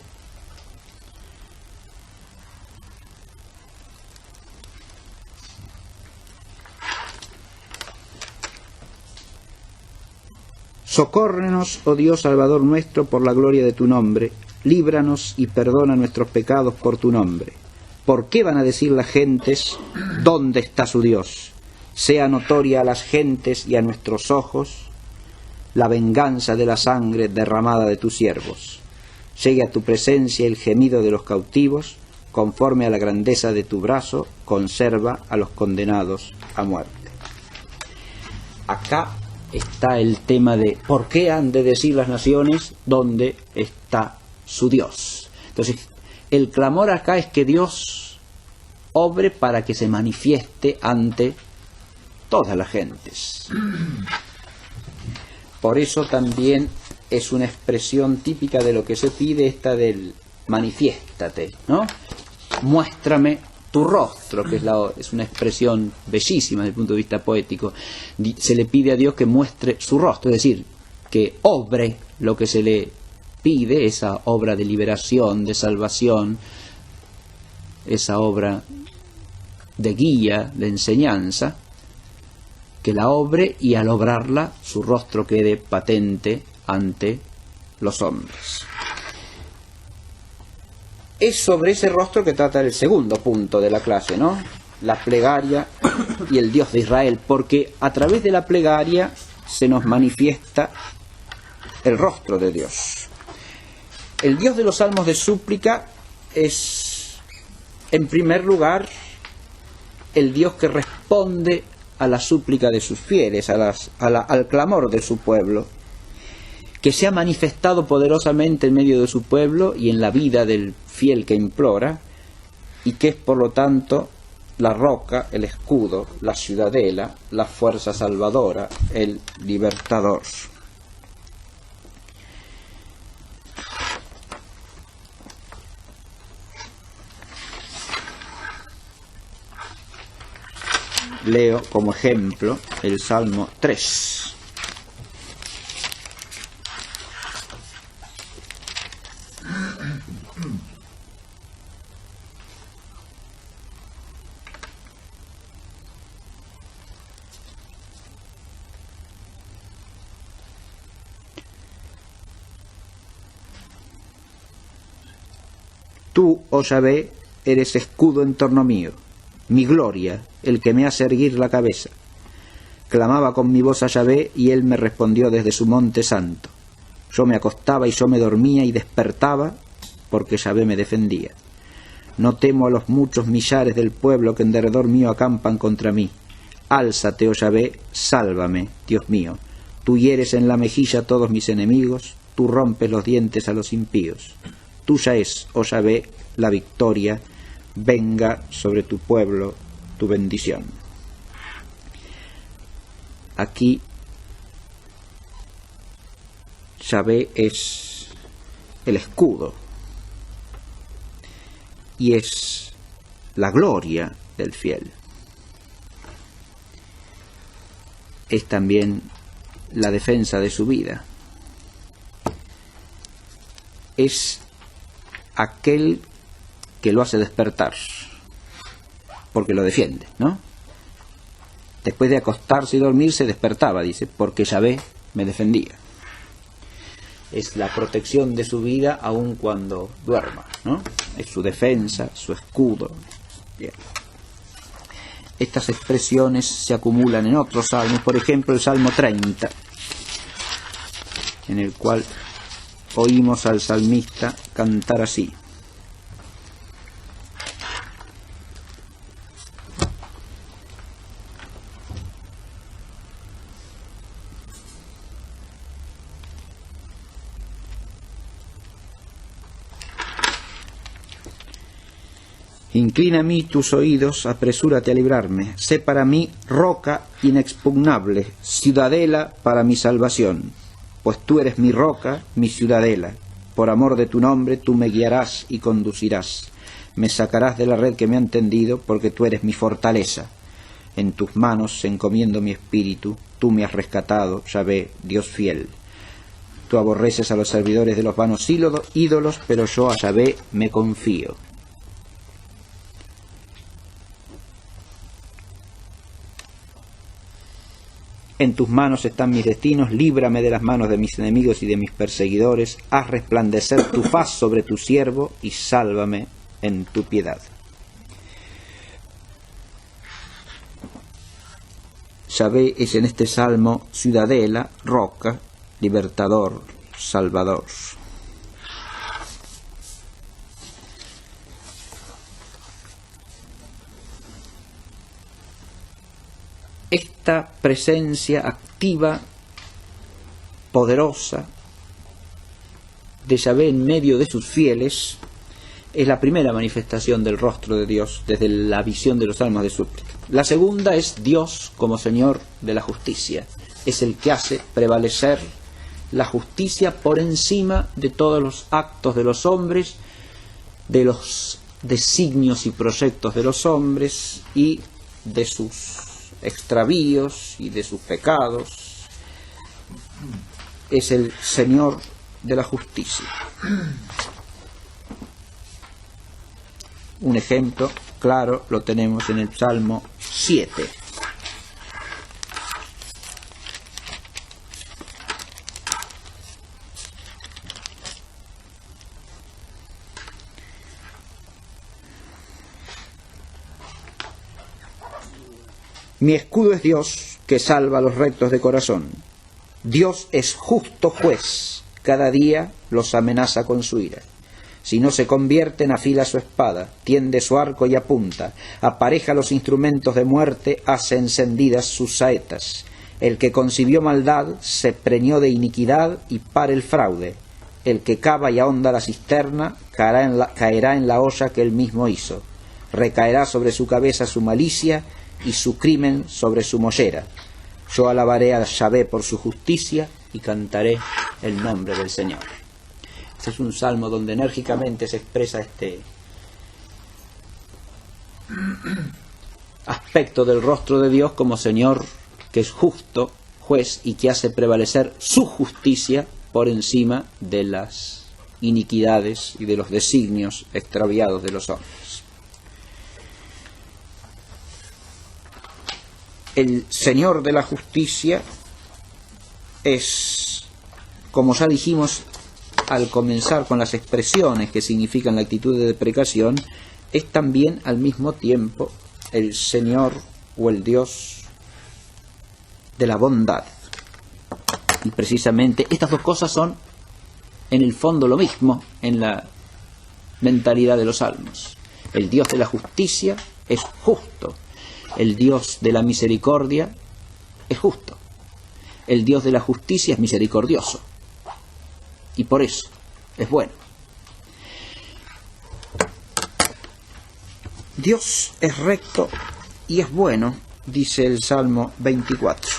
Socórrenos, oh Dios Salvador nuestro, por la gloria de tu nombre. Líbranos y perdona nuestros pecados por tu nombre. ¿Por qué van a decir las gentes, dónde está su Dios? Sea notoria a las gentes y a nuestros ojos la venganza de la sangre derramada de tus siervos. Llegue a tu presencia el gemido de los cautivos, conforme a la grandeza de tu brazo, conserva a los condenados a muerte. Acá está el tema de ¿por qué han de decir las naciones dónde está su Dios? Entonces, el clamor acá es que Dios obre para que se manifieste ante todas las gentes. Por eso también es una expresión típica de lo que se pide esta del manifiéstate, ¿no? Muéstrame tu rostro, que es una expresión bellísima desde el punto de vista poético. Se le pide a Dios que muestre su rostro, es decir, que obre lo que se le pide, esa obra de liberación, de salvación, esa obra de guía, de enseñanza, que la obre y al obrarla su rostro quede patente ante los hombres. Es sobre ese rostro que trata el segundo punto de la clase, ¿no? La plegaria y el Dios de Israel, porque a través de la plegaria se nos manifiesta el rostro de Dios. El Dios de los salmos de súplica es, en primer lugar, el Dios que responde a la súplica de sus fieles, al clamor de su pueblo, que se ha manifestado poderosamente en medio de su pueblo y en la vida del fiel que implora, y que es por lo tanto la roca, el escudo, la ciudadela, la fuerza salvadora, el libertador. Leo como ejemplo el Salmo 3. Tú, oh Yahvé, eres escudo en torno mío, mi gloria, el que me hace erguir la cabeza. Clamaba con mi voz a Yahvé, y él me respondió desde su monte santo. Yo me acostaba y yo me dormía y despertaba, porque Yahvé me defendía. No temo a los muchos millares del pueblo que en derredor mío acampan contra mí. Álzate, oh Yahvé, sálvame, Dios mío. Tú hieres en la mejilla a todos mis enemigos, tú rompes los dientes a los impíos. Tuya es, oh Yahvé, la victoria, venga sobre tu pueblo tu bendición. Aquí Yahvé es el escudo y es la gloria del fiel. Es también la defensa de su vida. Es aquel que lo hace despertar, porque lo defiende, ¿no? Después de acostarse y dormirse, despertaba, dice, porque Yahvé me defendía. Es la protección de su vida aun cuando duerma, ¿no? Es su defensa, su escudo. Bien. Estas expresiones se acumulan en otros salmos, por ejemplo el Salmo 30, en el cual oímos al salmista cantar así. Inclina a mí tus oídos, apresúrate a librarme. Sé para mí roca inexpugnable, ciudadela para mi salvación. Pues tú eres mi roca, mi ciudadela. Por amor de tu nombre tú me guiarás y conducirás. Me sacarás de la red que me han tendido, porque tú eres mi fortaleza. En tus manos encomiendo mi espíritu, tú me has rescatado, Yahvé, Dios fiel. Tú aborreces a los servidores de los vanos ídolos, pero yo a Yahvé me confío. En tus manos están mis destinos, líbrame de las manos de mis enemigos y de mis perseguidores, haz resplandecer tu faz sobre tu siervo y sálvame en tu piedad. Yahvé es en este salmo ciudadela, roca, libertador, salvador. Esta presencia activa, poderosa, de Yahvé en medio de sus fieles, es la primera manifestación del rostro de Dios desde la visión de los salmos de súplica. La segunda es Dios como Señor de la justicia. Es el que hace prevalecer la justicia por encima de todos los actos de los hombres, de los designios y proyectos de los hombres y de sus extravíos y de sus pecados. es el Señor de la justicia. Un ejemplo claro lo tenemos en el Salmo 7. Mi escudo es Dios, que salva a los rectos de corazón. Dios es justo juez, cada día los amenaza con su ira. Si no se convierten, afila su espada, tiende su arco y apunta, apareja los instrumentos de muerte, hace encendidas sus saetas. El que concibió maldad se preñó de iniquidad y para el fraude. El que cava y ahonda la cisterna caerá en la olla que él mismo hizo. Recaerá sobre su cabeza su malicia y su crimen sobre su mollera. Yo alabaré a Yahvé por su justicia y cantaré el nombre del Señor. Este es un salmo donde enérgicamente se expresa este aspecto del rostro de Dios como Señor que es justo, juez y que hace prevalecer su justicia por encima de las iniquidades y de los designios extraviados de los hombres. El Señor de la justicia es, como ya dijimos al comenzar con las expresiones que significan la actitud de deprecación, es también al mismo tiempo el Señor o el Dios de la bondad. Y precisamente estas dos cosas son en el fondo lo mismo en la mentalidad de los salmos. El Dios de la justicia es justo. El Dios de la misericordia es justo. El Dios de la justicia es misericordioso. Y por eso es bueno. Dios es recto y es bueno, dice el Salmo 24.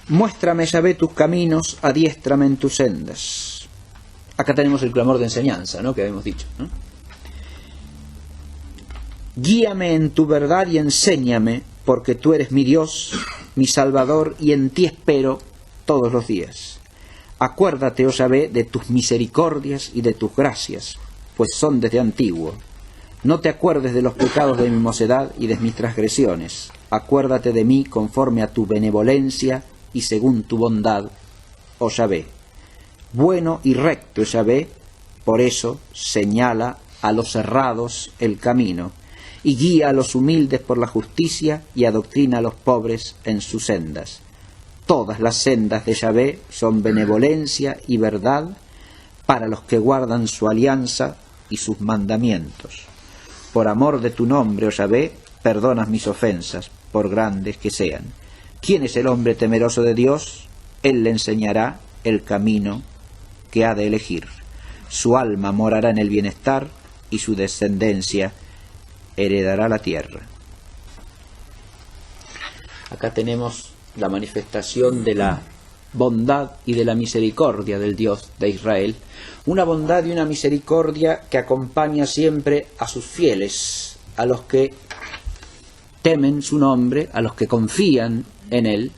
Muéstrame, Yahvé, tus caminos, adiéstrame en tus sendas. Acá tenemos el clamor de enseñanza, ¿no?, que habíamos dicho, ¿no? Guíame en tu verdad y enséñame, porque tú eres mi Dios, mi Salvador, y en ti espero todos los días. Acuérdate, oh Yahvé, de tus misericordias y de tus gracias, pues son desde antiguo. No te acuerdes de los pecados de mi mocedad y de mis transgresiones. Acuérdate de mí conforme a tu benevolencia y según tu bondad, oh Yahvé. Bueno y recto es Yahvé, por eso señala a los errados el camino, y guía a los humildes por la justicia, y adoctrina a los pobres en sus sendas. Todas las sendas de Yahvé son benevolencia y verdad para los que guardan su alianza y sus mandamientos. Por amor de tu nombre, oh Yahvé, perdonas mis ofensas, por grandes que sean. ¿Quién es el hombre temeroso de Dios? Él le enseñará el camino que ha de elegir. Su alma morará en el bienestar y su descendencia heredará la tierra. Acá tenemos la manifestación de la bondad y de la misericordia del Dios de Israel. Una bondad y una misericordia que acompaña siempre a sus fieles, a los que temen su nombre, a los que confían en él,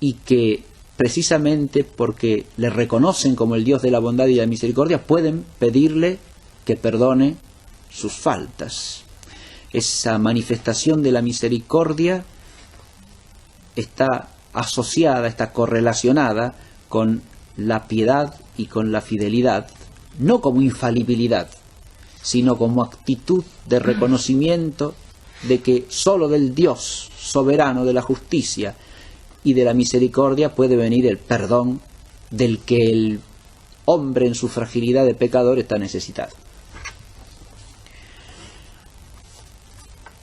y que precisamente porque le reconocen como el Dios de la bondad y la misericordia pueden pedirle que perdone sus faltas. Esa manifestación de la misericordia está asociada, está correlacionada con la piedad y con la fidelidad, no como infalibilidad, sino como actitud de reconocimiento de que sólo del Dios soberano de la justicia y de la misericordia puede venir el perdón del que el hombre en su fragilidad de pecador está necesitado.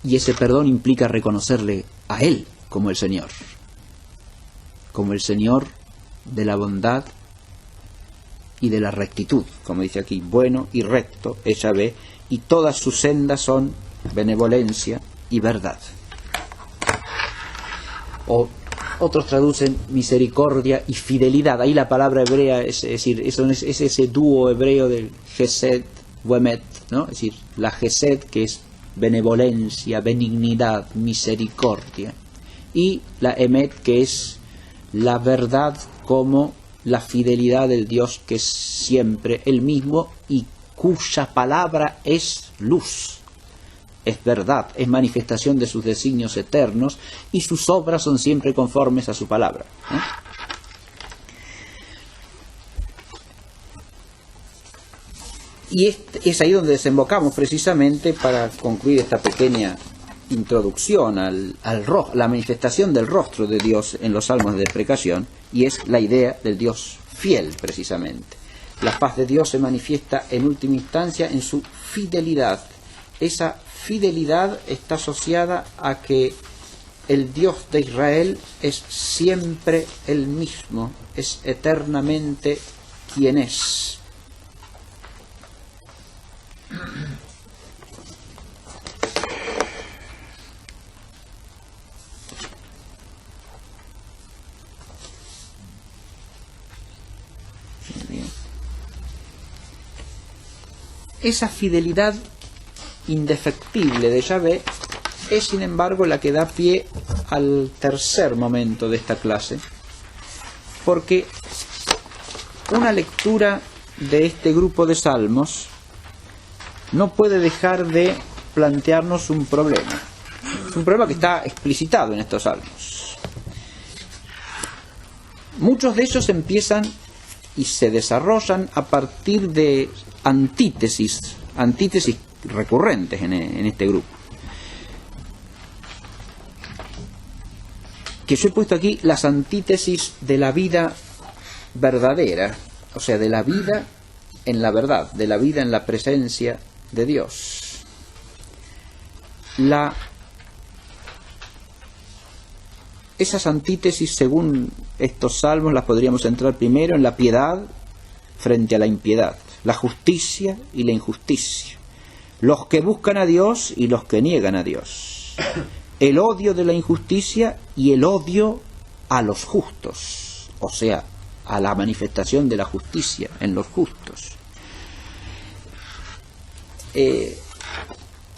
Y ese perdón implica reconocerle a Él como el Señor de la bondad y de la rectitud, como dice aquí, bueno y recto es Yahvé, y todas sus sendas son benevolencia y verdad. O Otros traducen misericordia y fidelidad. Ahí la palabra hebrea es decir, es ese dúo hebreo del Gesed u Emet, ¿no? Es decir, la Gesed, que es benevolencia, benignidad, misericordia, y la Emet, que es la verdad como la fidelidad del Dios que es siempre el mismo y cuya palabra es luz, es verdad, es manifestación de sus designios eternos y sus obras son siempre conformes a su palabra, ¿no? Y es ahí donde desembocamos precisamente para concluir esta pequeña introducción a la manifestación del rostro de Dios en los salmos de deprecación, y es la idea del Dios fiel precisamente. La paz de Dios se manifiesta en última instancia en su fidelidad. Esa fidelidad está asociada a que el Dios de Israel es siempre el mismo, es eternamente quien es. Esa fidelidad indefectible de Yahvé es, sin embargo, la que da pie al tercer momento de esta clase, porque una lectura de este grupo de salmos no puede dejar de plantearnos un problema. Es un problema que está explicitado en estos salmos. Muchos de ellos empiezan y se desarrollan a partir de antítesis recurrentes en este grupo, que yo he puesto aquí las antítesis de la vida verdadera, o sea, de la vida en la verdad, de la vida en la presencia de Dios. Esas antítesis, según estos salmos, las podríamos centrar primero en la piedad frente a la impiedad, la justicia y la injusticia, los que buscan a Dios y los que niegan a Dios, el odio de la injusticia y el odio a los justos, o sea, a la manifestación de la justicia en los justos.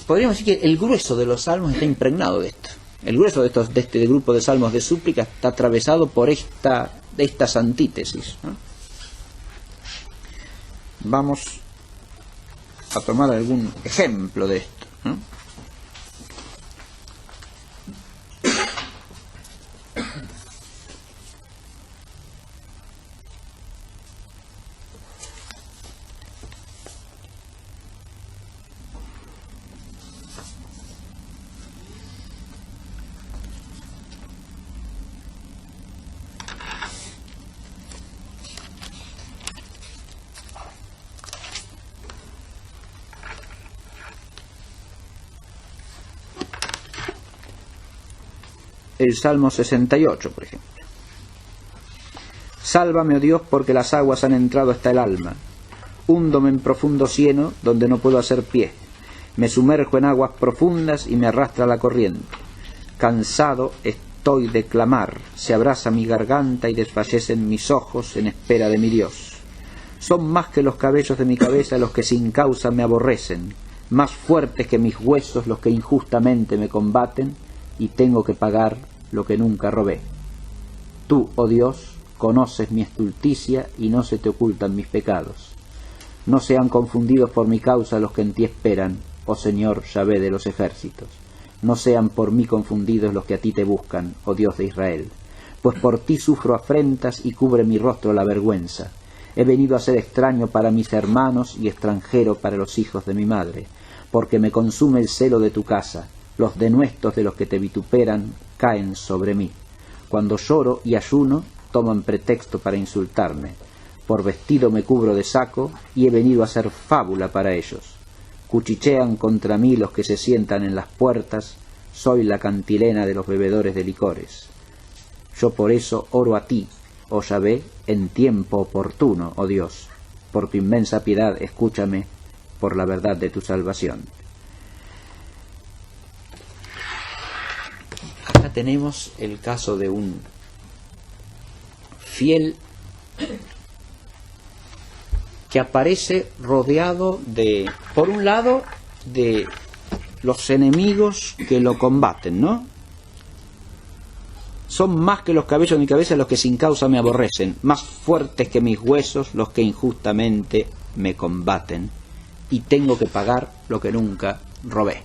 Podríamos decir que el grueso de los salmos está impregnado de esto. El grueso de este grupo de salmos de súplica está atravesado por estas antítesis, ¿no? Vamos a tomar algún ejemplo de esto, ¿no? El Salmo 68, por ejemplo. Sálvame, oh Dios, porque las aguas han entrado hasta el alma. Húndome en profundo cieno, donde no puedo hacer pie. Me sumerjo en aguas profundas y me arrastra la corriente. Cansado estoy de clamar, se abrasa mi garganta y desfallecen mis ojos en espera de mi Dios. Son más que los cabellos de mi cabeza los que sin causa me aborrecen, más fuertes que mis huesos los que injustamente me combaten, y tengo que pagar lo que nunca robé. Tú, oh Dios, conoces mi estulticia y no se te ocultan mis pecados. No sean confundidos por mi causa los que en ti esperan, oh Señor Yahvé de los ejércitos. No sean por mí confundidos los que a ti te buscan, oh Dios de Israel. Pues por ti sufro afrentas y cubre mi rostro la vergüenza. He venido a ser extraño para mis hermanos y extranjero para los hijos de mi madre, porque me consume el celo de tu casa. Los denuestos de los que te vituperan caen sobre mí. Cuando lloro y ayuno, toman pretexto para insultarme. Por vestido me cubro de saco y he venido a ser fábula para ellos. Cuchichean contra mí los que se sientan en las puertas. Soy la cantilena de los bebedores de licores. Yo por eso oro a ti, oh Yahvé, en tiempo oportuno, oh Dios. Por tu inmensa piedad, escúchame, por la verdad de tu salvación. Acá tenemos el caso de un fiel que aparece rodeado de, por un lado, de los enemigos que lo combaten, ¿no? Son más que los cabellos de mi cabeza los que sin causa me aborrecen, más fuertes que mis huesos los que injustamente me combaten, y tengo que pagar lo que nunca robé.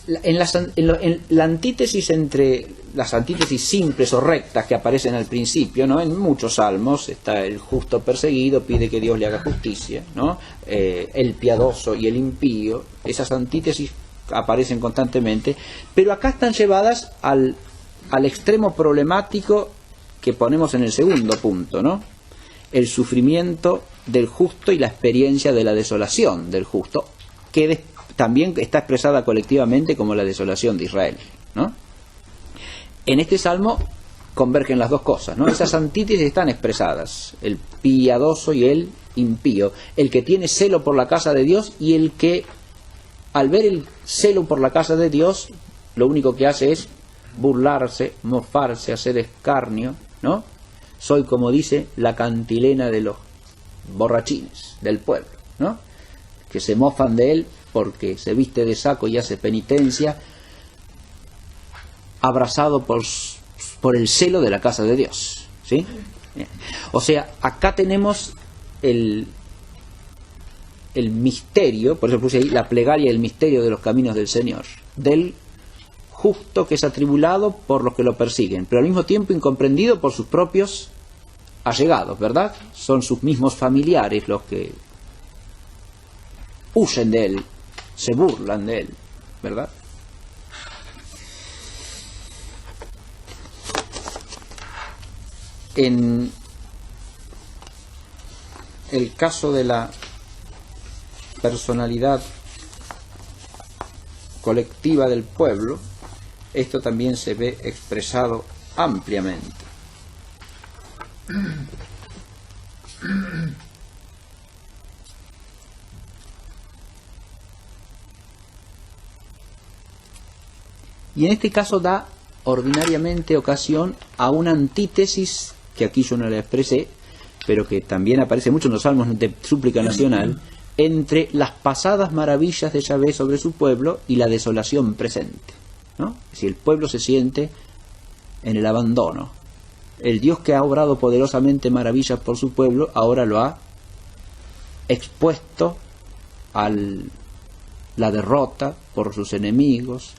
En la antítesis entre las antítesis simples o rectas que aparecen al principio, ¿no? En muchos salmos está el justo perseguido, pide que Dios le haga justicia, ¿no? El piadoso y el impío. Esas antítesis aparecen constantemente, pero acá están llevadas al extremo problemático que ponemos en el segundo punto, ¿no? El sufrimiento del justo y la experiencia de la desolación del justo, que también está expresada colectivamente como la desolación de Israel, ¿no? En este salmo convergen las dos cosas, ¿no? Esas antítesis están expresadas, el piadoso y el impío, el que tiene celo por la casa de Dios y el que, al ver el celo por la casa de Dios, lo único que hace es burlarse, mofarse, hacer escarnio, ¿no? Soy, como dice, la cantilena de los borrachines del pueblo, ¿no? Que se mofan de él porque se viste de saco y hace penitencia, abrazado por el celo de la casa de Dios, ¿sí? O sea, acá tenemos el misterio, por eso puse ahí la plegaria del misterio de los caminos del Señor, del justo que es atribulado por los que lo persiguen, pero al mismo tiempo incomprendido por sus propios allegados, ¿verdad? Son sus mismos familiares los que huyen de él, se burlan de él, ¿verdad? En el caso de la personalidad colectiva del pueblo, esto también se ve expresado ampliamente. Y en este caso da ordinariamente ocasión a una antítesis, que aquí yo no la expresé, pero que también aparece mucho en los salmos de súplica nacional, entre las pasadas maravillas de Yahvé sobre su pueblo y la desolación presente, ¿no? Es decir, el pueblo se siente en el abandono. El Dios que ha obrado poderosamente maravillas por su pueblo, ahora lo ha expuesto a la derrota por sus enemigos,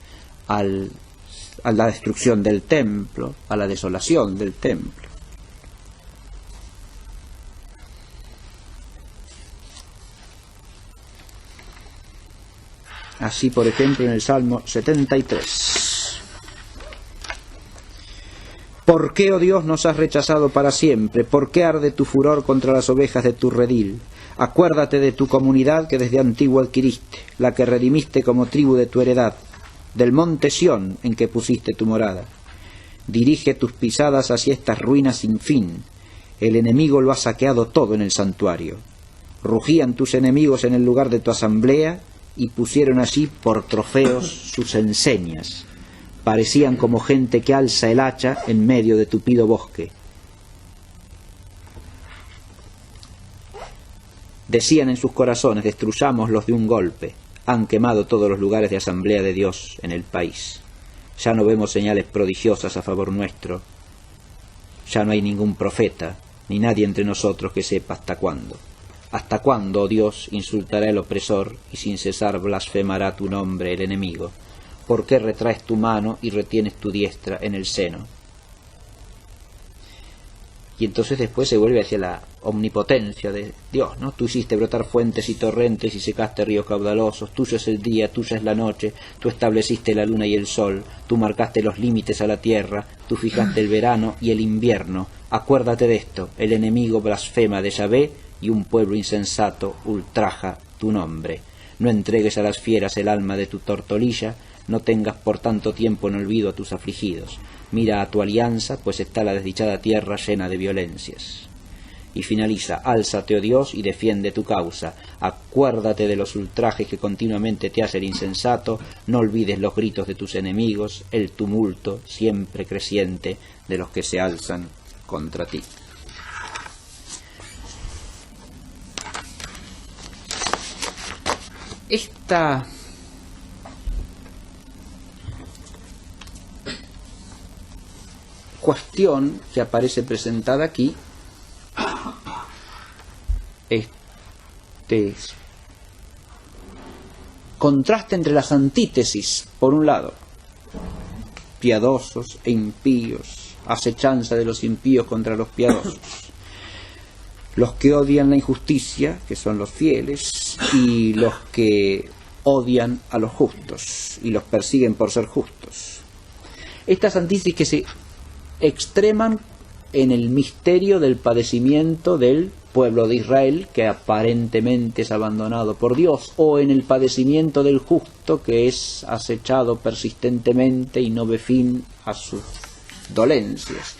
a la destrucción del templo, a la desolación del templo. Así, por ejemplo, en el Salmo 73. ¿Por qué, oh Dios, nos has rechazado para siempre? ¿Por qué arde tu furor contra las ovejas de tu redil? Acuérdate de tu comunidad que desde antiguo adquiriste, la que redimiste como tribu de tu heredad, del monte Sión en que pusiste tu morada. Dirige tus pisadas hacia estas ruinas sin fin. El enemigo lo ha saqueado todo en el santuario. Rugían tus enemigos en el lugar de tu asamblea y pusieron allí por trofeos sus enseñas. Parecían como gente que alza el hacha en medio de tupido bosque. Decían en sus corazones, destruyámoslos de un golpe. Han quemado todos los lugares de asamblea de Dios en el país. Ya no vemos señales prodigiosas a favor nuestro. Ya no hay ningún profeta, ni nadie entre nosotros que sepa hasta cuándo. ¿Hasta cuándo, oh Dios, insultará el opresor y sin cesar blasfemará tu nombre el enemigo? ¿Por qué retraes tu mano y retienes tu diestra en el seno? Y entonces después se vuelve hacia la omnipotencia de Dios, ¿no? Tú hiciste brotar fuentes y torrentes y secaste ríos caudalosos, tuyo es el día, tuya es la noche, tú estableciste la luna y el sol, tú marcaste los límites a la tierra, tú fijaste el verano y el invierno. Acuérdate de esto, el enemigo blasfema de Yahvé y un pueblo insensato ultraja tu nombre. No entregues a las fieras el alma de tu tortolilla, no tengas por tanto tiempo en olvido a tus afligidos. Mira a tu alianza, pues está la desdichada tierra llena de violencias. Y finaliza: álzate, oh Dios, y defiende tu causa. Acuérdate de los ultrajes que continuamente te hace el insensato. No olvides los gritos de tus enemigos, el tumulto siempre creciente de los que se alzan contra ti. Esta cuestión que aparece presentada aquí, este contraste entre las antítesis, por un lado, piadosos e impíos, acechanza de los impíos contra los piadosos, los que odian la injusticia, que son los fieles, y los que odian a los justos y los persiguen por ser justos. Estas antítesis que se extreman en el misterio del padecimiento del pueblo de Israel, que aparentemente es abandonado por Dios, o en el padecimiento del justo, que es acechado persistentemente y no ve fin a sus dolencias.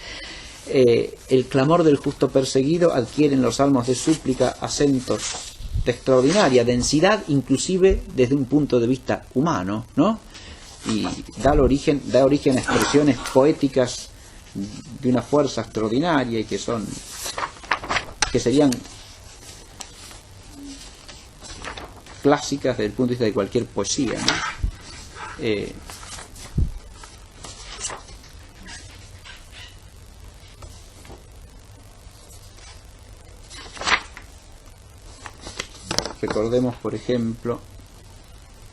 El clamor del justo perseguido adquiere en los salmos de súplica acentos de extraordinaria densidad, inclusive desde un punto de vista humano, ¿no? Y da origen a expresiones poéticas de una fuerza extraordinaria y que serían clásicas desde el punto de vista de cualquier poesía, ¿no? Recordemos, por ejemplo,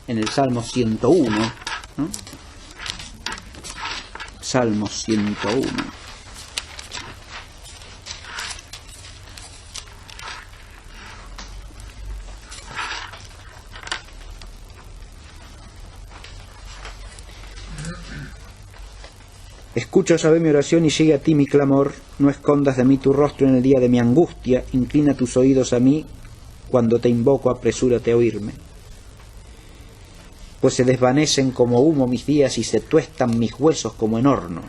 en el Salmo 101, ¿no? Salmo 101. Escucha, Yahvé, mi oración y llegue a ti mi clamor. No escondas de mí tu rostro en el día de mi angustia. Inclina tus oídos a mí. Cuando te invoco, apresúrate a oírme. Pues se desvanecen como humo mis días y se tuestan mis huesos como en horno.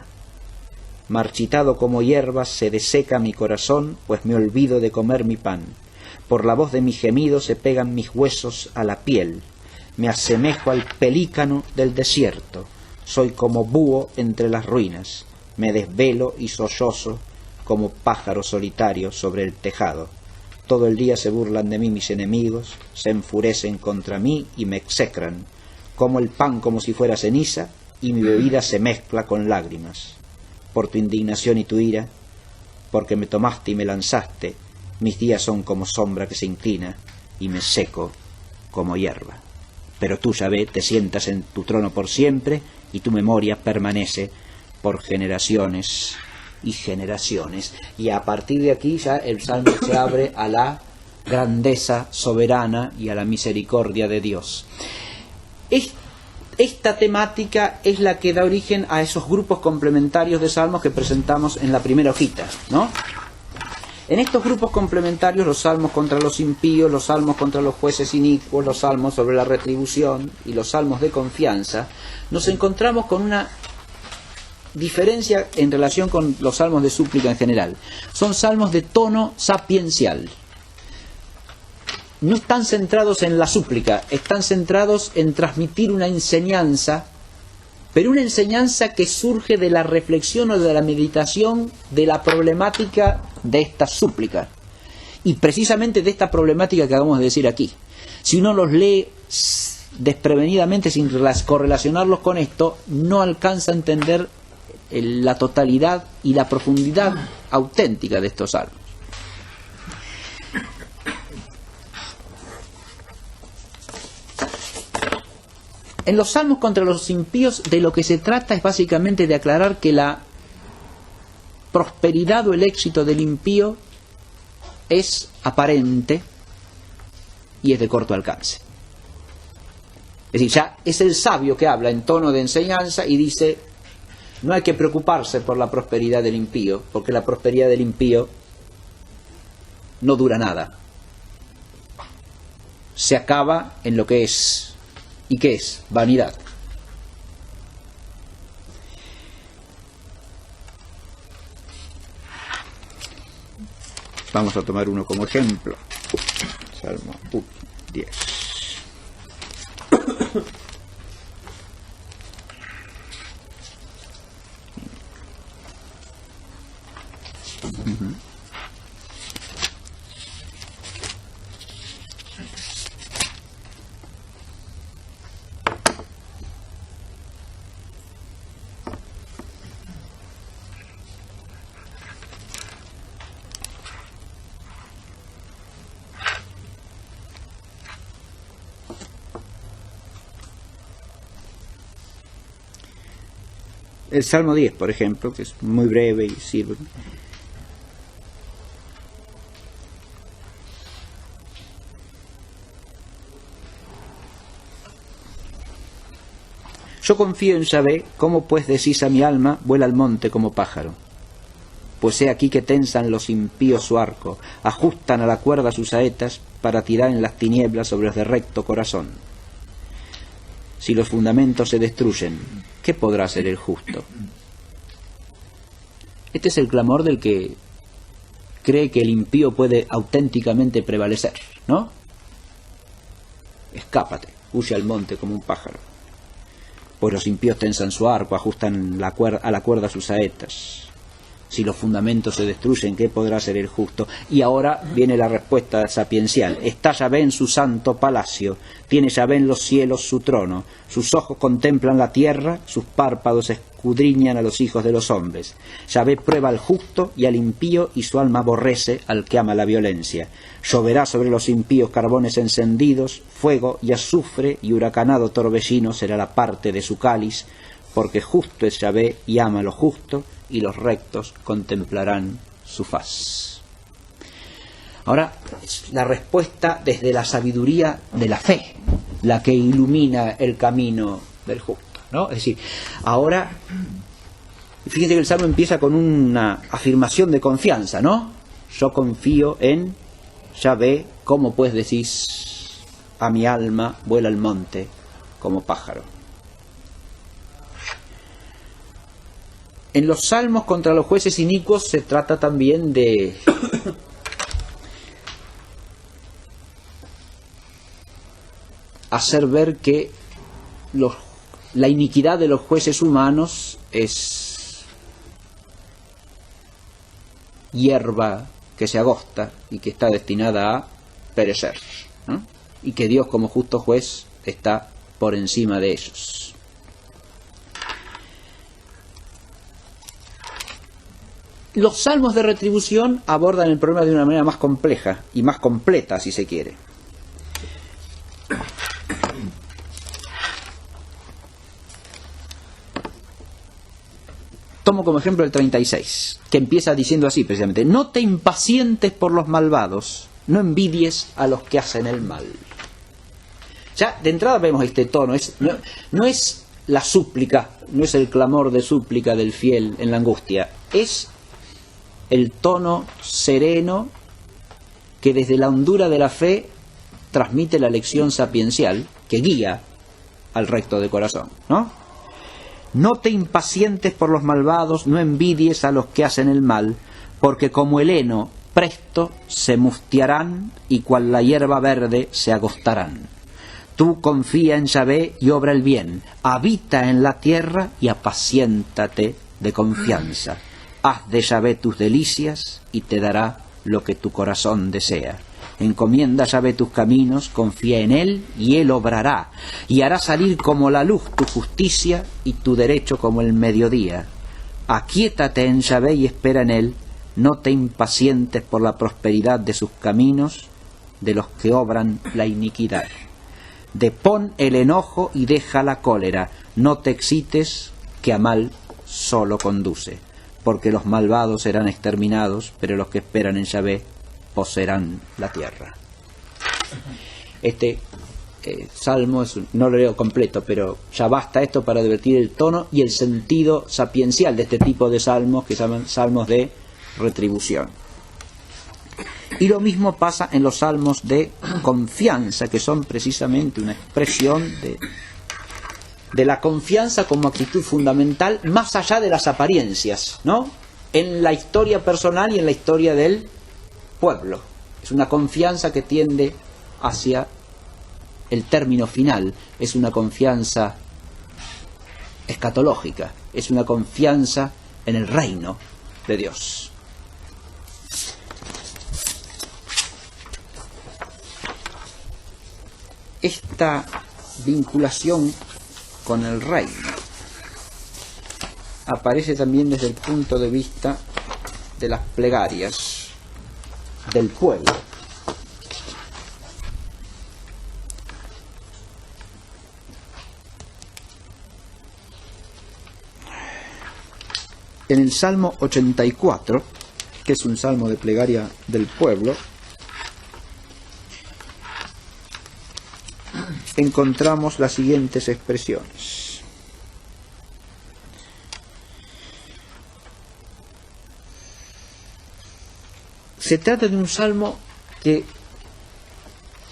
Marchitado como hierbas se deseca mi corazón, pues me olvido de comer mi pan. Por la voz de mi gemido se pegan mis huesos a la piel. Me asemejo al pelícano del desierto. Soy como búho entre las ruinas. Me desvelo y sollozo como pájaro solitario sobre el tejado. Todo el día se burlan de mí mis enemigos, se enfurecen contra mí y me execran. Como el pan como si fuera ceniza, y mi bebida se mezcla con lágrimas. Por tu indignación y tu ira, porque me tomaste y me lanzaste, mis días son como sombra que se inclina, y me seco como hierba. Pero tú, Yahvé, te sientas en tu trono por siempre, y tu memoria permanece por generaciones y generaciones. Y a partir de aquí ya el salmo se abre a la grandeza soberana y a la misericordia de Dios. Esta temática es la que da origen a esos grupos complementarios de salmos que presentamos en la primera hojita, ¿no? En estos grupos complementarios, los salmos contra los impíos, los salmos contra los jueces inicuos, los salmos sobre la retribución y los salmos de confianza, nos encontramos con una diferencia en relación con los salmos de súplica en general. Son salmos de tono sapiencial. No están centrados en la súplica, están centrados en transmitir una enseñanza, pero una enseñanza que surge de la reflexión o de la meditación de la problemática de esta súplica. Y precisamente de esta problemática que acabamos de decir aquí. Si uno los lee desprevenidamente sin correlacionarlos con esto, no alcanza a entender la totalidad y la profundidad auténtica de estos salmos. En los salmos contra los impíos, de lo que se trata es básicamente de aclarar que la prosperidad o el éxito del impío es aparente y es de corto alcance. Es decir, ya es el sabio que habla en tono de enseñanza y dice: no hay que preocuparse por la prosperidad del impío, porque la prosperidad del impío no dura nada. Se acaba en lo que es. ¿Y qué es? Vanidad. Vamos a tomar uno como ejemplo. Salmo 10. El Salmo 10, por ejemplo, que es muy breve y sirve. Yo confío en Yahvé, ¿cómo pues decís a mi alma, vuela al monte como pájaro? Pues he aquí que tensan los impíos su arco, ajustan a la cuerda sus saetas para tirar en las tinieblas sobre los de recto corazón. Si los fundamentos se destruyen, ¿qué podrá hacer el justo? Este es el clamor del que cree que el impío puede auténticamente prevalecer, ¿no? Escápate, huye al monte como un pájaro. Pues los impíos tensan su arco, ajustan a la cuerda sus saetas. Si los fundamentos se destruyen, ¿qué podrá hacer el justo? Y ahora viene la respuesta sapiencial. Está Yahvé en su santo palacio, tiene Yahvé en los cielos su trono, sus ojos contemplan la tierra, sus párpados escudriñan a los hijos de los hombres. Yahvé prueba al justo y al impío, y su alma aborrece al que ama la violencia. Lloverá sobre los impíos carbones encendidos, fuego y azufre, y huracanado torbellino será la parte de su cáliz, porque justo es Yahvé y ama lo justo, y los rectos contemplarán su faz. Ahora, es la respuesta desde la sabiduría de la fe, la que ilumina el camino del justo, ¿no? Es decir, ahora, fíjense que el Salmo empieza con una afirmación de confianza, ¿no? Yo confío en Yahvé, ¿cómo pues decís a mi alma, vuela al monte como pájaro? En los salmos contra los jueces inicuos se trata también de hacer ver que la iniquidad de los jueces humanos es hierba que se agosta y que está destinada a perecer, ¿no? Y que Dios como justo juez está por encima de ellos. Los salmos de retribución abordan el problema de una manera más compleja y más completa, si se quiere. Tomo como ejemplo el 36, que empieza diciendo así precisamente: no te impacientes por los malvados, no envidies a los que hacen el mal. Ya de entrada vemos este tono, no es la súplica, no es el clamor de súplica del fiel en la angustia, es el tono sereno que desde la hondura de la fe transmite la lección sapiencial que guía al recto de corazón, ¿no? No te impacientes por los malvados, no envidies a los que hacen el mal, porque como el heno presto se mustiarán y cual la hierba verde se agostarán. Tú confía en Yahvé y obra el bien, habita en la tierra y apaciéntate de confianza. Haz de Yahvé tus delicias y te dará lo que tu corazón desea. Encomienda a Yahvé tus caminos, confía en Él y Él obrará. Y hará salir como la luz tu justicia y tu derecho como el mediodía. Aquíétate en Yahvé y espera en Él. No te impacientes por la prosperidad de sus caminos, de los que obran la iniquidad. Depón el enojo y deja la cólera. No te excites, que a mal solo conduce. Porque los malvados serán exterminados, pero los que esperan en Yahvé poseerán la tierra. Este salmo, no lo leo completo, pero ya basta esto para advertir el tono y el sentido sapiencial de este tipo de salmos, que se llaman salmos de retribución. Y lo mismo pasa en los salmos de confianza, que son precisamente una expresión de la confianza como actitud fundamental, más allá de las apariencias, ¿no? En la historia personal y en la historia del pueblo. Es una confianza que tiende hacia el término final. Es una confianza escatológica. Es una confianza en el reino de Dios. Esta vinculación con el reino aparece también desde el punto de vista de las plegarias del pueblo. En el Salmo 84, que es un salmo de plegaria del pueblo, encontramos las siguientes expresiones. Se trata de un salmo que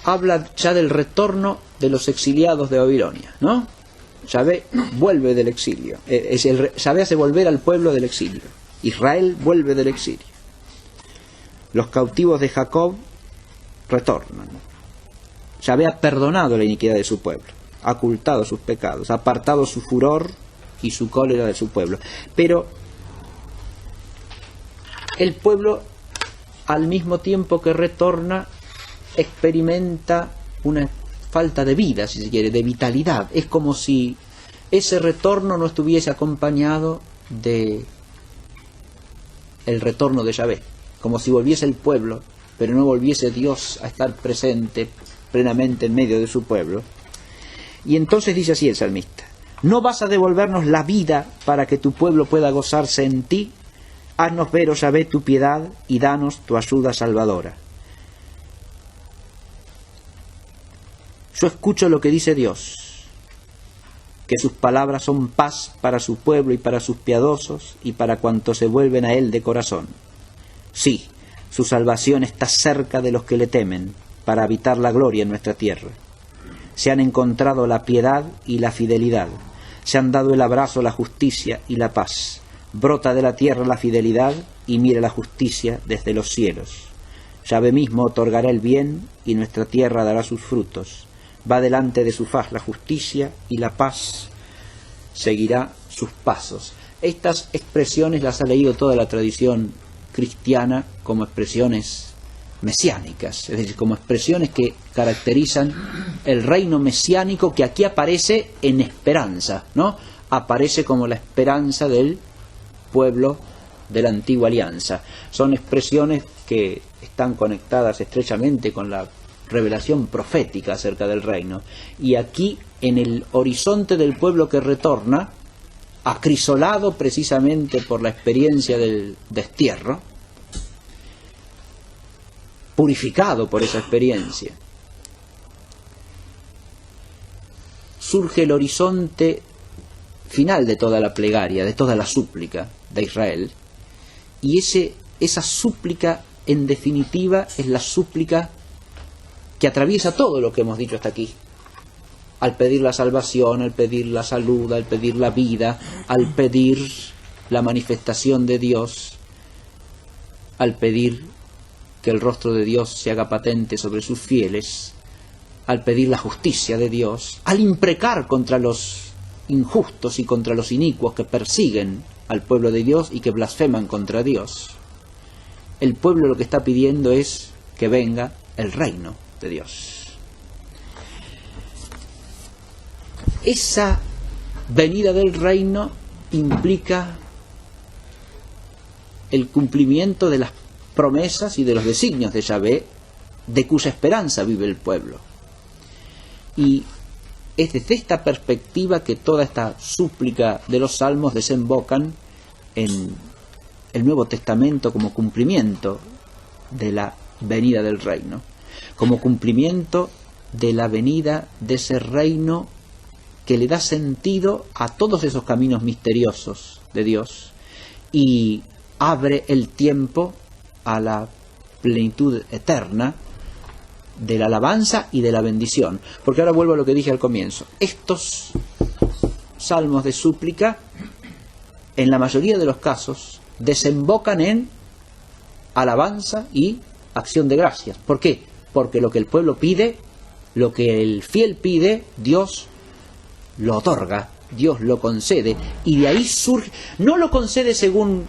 habla ya del retorno de los exiliados de Babilonia, ¿no? Yahvé vuelve del exilio. Yahvé hace volver al pueblo del exilio. Israel vuelve del exilio. Los cautivos de Jacob retornan. Yahvé ha perdonado la iniquidad de su pueblo, ha ocultado sus pecados, ha apartado su furor y su cólera de su pueblo. Pero el pueblo, al mismo tiempo que retorna, experimenta una falta de vida, si se quiere, de vitalidad. Es como si ese retorno no estuviese acompañado de el retorno de Yahvé, como si volviese el pueblo, pero no volviese Dios a estar presente plenamente en medio de su pueblo. Y entonces dice así el salmista: ¿no vas a devolvernos la vida para que tu pueblo pueda gozarse en ti? Haznos ver, oh Yahvé, tu piedad y danos tu ayuda salvadora. Yo escucho lo que dice Dios, que sus palabras son paz para su pueblo y para sus piadosos y para cuantos se vuelven a él de corazón. Sí, su salvación está cerca de los que le temen, para habitar la gloria en nuestra tierra. Se han encontrado la piedad y la fidelidad, se han dado el abrazo, la justicia y la paz. Brota de la tierra la fidelidad y mira la justicia desde los cielos. Yahvé mismo otorgará el bien y nuestra tierra dará sus frutos. Va delante de su faz la justicia y la paz seguirá sus pasos. Estas expresiones las ha leído toda la tradición cristiana como expresiones mesiánicas, es decir, como expresiones que caracterizan el reino mesiánico, que aquí aparece en esperanza, ¿no? Aparece como la esperanza del pueblo de la antigua alianza. Son expresiones que están conectadas estrechamente con la revelación profética acerca del reino. Y aquí, en el horizonte del pueblo que retorna, acrisolado precisamente por la experiencia del destierro, purificado por esa experiencia, surge el horizonte final de toda la plegaria, de toda la súplica de Israel. Y esa súplica, en definitiva, es la súplica que atraviesa todo lo que hemos dicho hasta aquí. Al pedir la salvación, al pedir la salud, al pedir la vida, al pedir la manifestación de Dios, al pedir que el rostro de Dios se haga patente sobre sus fieles, al pedir la justicia de Dios, al imprecar contra los injustos y contra los inicuos que persiguen al pueblo de Dios y que blasfeman contra Dios. El pueblo lo que está pidiendo es que venga el reino de Dios. Esa venida del reino implica el cumplimiento de las promesas y de los designios de Yahvé, de cuya esperanza vive el pueblo. Y es desde esta perspectiva que toda esta súplica de los salmos desembocan en el Nuevo Testamento como cumplimiento de la venida del reino, como cumplimiento de la venida de ese reino que le da sentido a todos esos caminos misteriosos de Dios y abre el tiempo a la plenitud eterna de la alabanza y de la bendición. Porque ahora vuelvo a lo que dije al comienzo. Estos salmos de súplica, en la mayoría de los casos, desembocan en alabanza y acción de gracias. ¿Por qué? Porque lo que el pueblo pide, lo que el fiel pide, Dios lo otorga, Dios lo concede, y de ahí surge, no lo concede según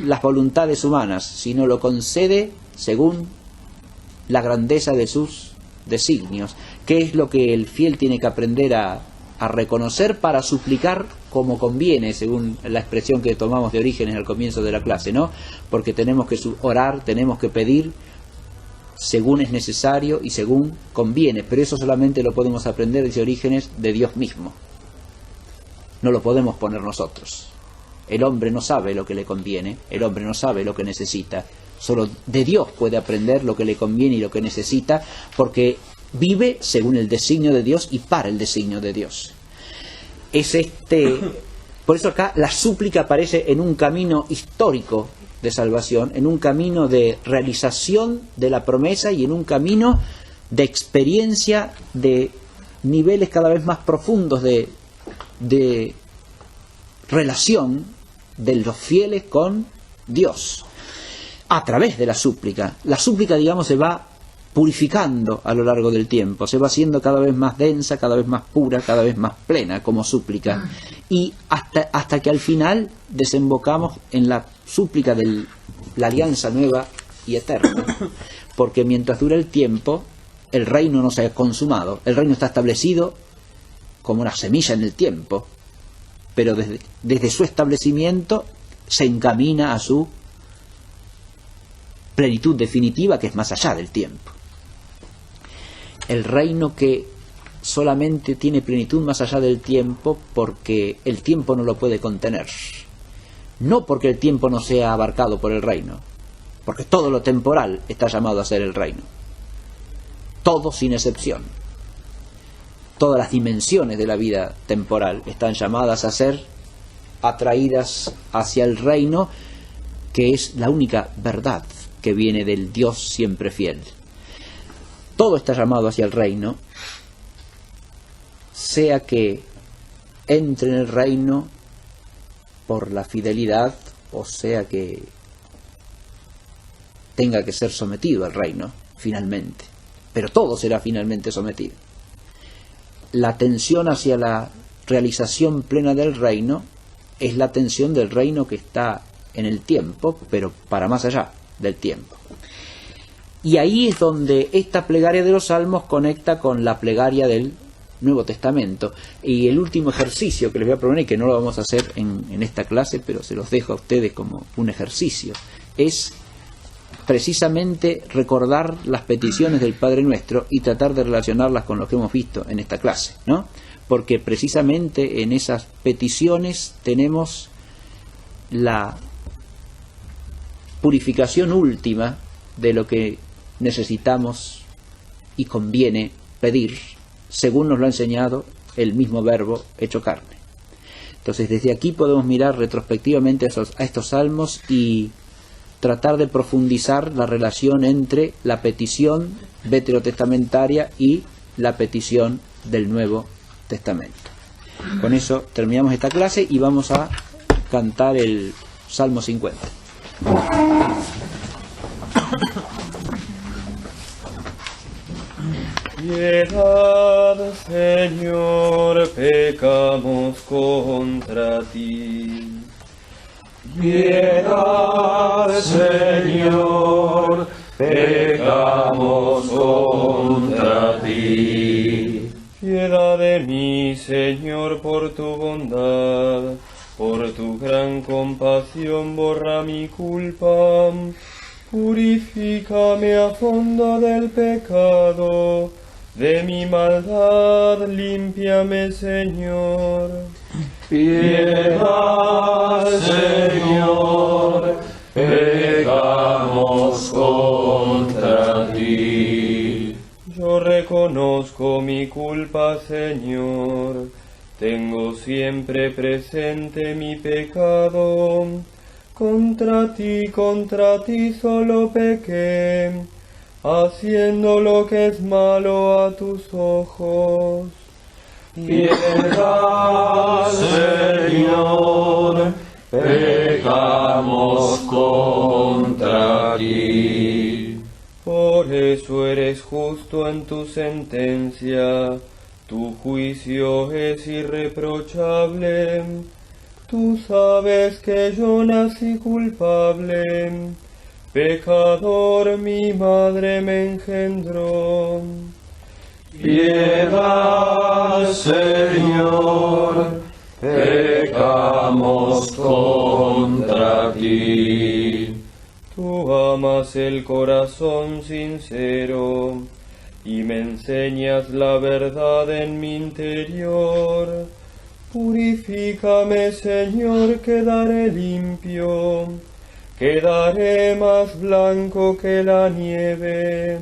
las voluntades humanas, sino lo concede según la grandeza de sus designios, que es lo que el fiel tiene que aprender a reconocer para suplicar como conviene, según la expresión que tomamos de Orígenes al comienzo de la clase, ¿no? Porque tenemos que orar, tenemos que pedir según es necesario y según conviene, pero eso solamente lo podemos aprender, dice Orígenes, de Dios mismo. No lo podemos poner nosotros. El hombre no sabe lo que le conviene, el hombre no sabe lo que necesita. Solo de Dios puede aprender lo que le conviene y lo que necesita, porque vive según el designio de Dios y para el designio de Dios. Por eso acá la súplica aparece en un camino histórico de salvación, en un camino de realización de la promesa y en un camino de experiencia de niveles cada vez más profundos de relación de los fieles con Dios a través de la súplica. La súplica, digamos, se va purificando a lo largo del tiempo, se va haciendo cada vez más densa, cada vez más pura, cada vez más plena como súplica, y hasta que al final desembocamos en la súplica de la alianza nueva y eterna, porque mientras dura el tiempo el reino no se ha consumado, el reino está establecido como una semilla en el tiempo, pero desde su establecimiento se encamina a su plenitud definitiva, que es más allá del tiempo. El reino que solamente tiene plenitud más allá del tiempo porque el tiempo no lo puede contener. No porque el tiempo no sea abarcado por el reino, porque todo lo temporal está llamado a ser el reino. Todo sin excepción. Todas las dimensiones de la vida temporal están llamadas a ser atraídas hacia el reino, que es la única verdad que viene del Dios siempre fiel. Todo está llamado hacia el reino, sea que entre en el reino por la fidelidad, o sea que tenga que ser sometido al reino, finalmente. Pero todo será finalmente sometido. La tensión hacia la realización plena del reino es la tensión del reino que está en el tiempo, pero para más allá del tiempo. Y ahí es donde esta plegaria de los Salmos conecta con la plegaria del Nuevo Testamento. Y el último ejercicio que les voy a proponer, que no lo vamos a hacer en esta clase, pero se los dejo a ustedes como un ejercicio, es precisamente recordar las peticiones del Padre Nuestro y tratar de relacionarlas con lo que hemos visto en esta clase, ¿no? Porque precisamente en esas peticiones tenemos la purificación última de lo que necesitamos y conviene pedir, según nos lo ha enseñado el mismo Verbo hecho carne. Entonces, desde aquí podemos mirar retrospectivamente a estos salmos y tratar de profundizar la relación entre la petición veterotestamentaria y la petición del Nuevo Testamento. Con eso terminamos esta clase y vamos a cantar el Salmo 50. Piedad, Señor, pecamos contra ti. Piedad, Señor, pecamos contra ti. Piedad de mí, Señor, por tu bondad, por tu gran compasión borra mi culpa. Purifícame a fondo del pecado, de mi maldad límpiame, Señor. Piedad, Señor, pecamos contra ti. Yo reconozco mi culpa, Señor, tengo siempre presente mi pecado. Contra ti solo pequé, haciendo lo que es malo a tus ojos. Piedad, Señor, pecamos contra ti. eso eres justo en tu sentencia, tu juicio es irreprochable. Tú sabes que yo nací culpable, pecador mi madre me engendró. Piedad, Señor, pecamos contra ti. Tú amas el corazón sincero y me enseñas la verdad en mi interior. Purifícame, Señor, quedaré limpio, quedaré más blanco que la nieve.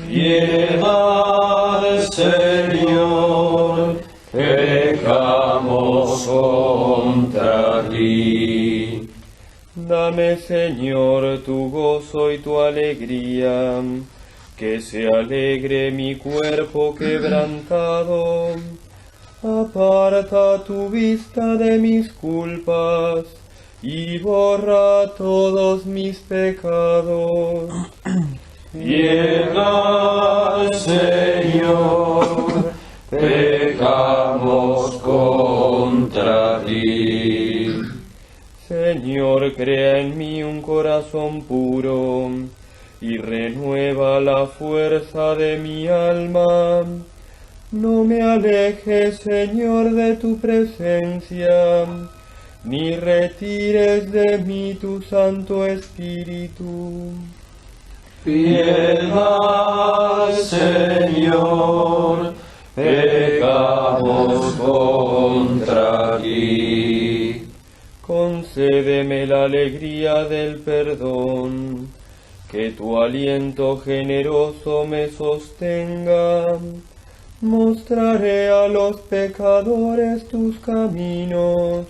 Piedad, Señor, pecamos contra ti. Dame, Señor, tu gozo y tu alegría, que se alegre mi cuerpo quebrantado. Aparta tu vista de mis culpas y borra todos mis pecados. Piedad, Señor, pecamos contra ti. Señor, crea en mí un corazón puro y renueva la fuerza de mi alma. No me alejes, Señor, de tu presencia, ni retires de mí tu Santo Espíritu. Piedad, Señor, pecamos contra ti. Concédeme la alegría del perdón, que tu aliento generoso me sostenga. Mostraré a los pecadores tus caminos,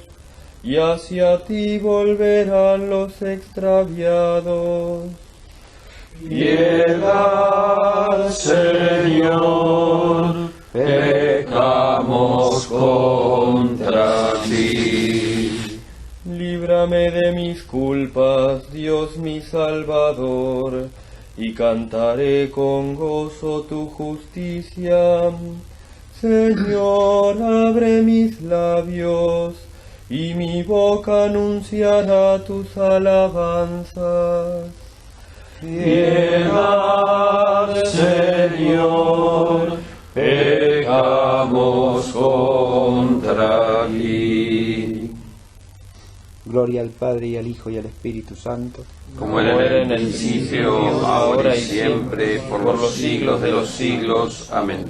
y hacia ti volverán los extraviados. Piedad, Señor, pecamos contra ti. Líbrame de mis culpas, Dios mi Salvador, y cantaré con gozo tu justicia. Señor, abre mis labios, y mi boca anunciará tus alabanzas. Piedad, Señor, pecamos contra ti. Gloria al Padre, y al Hijo, y al Espíritu Santo. Como era en el principio, ahora y siempre, por los siglos de los siglos. Amén.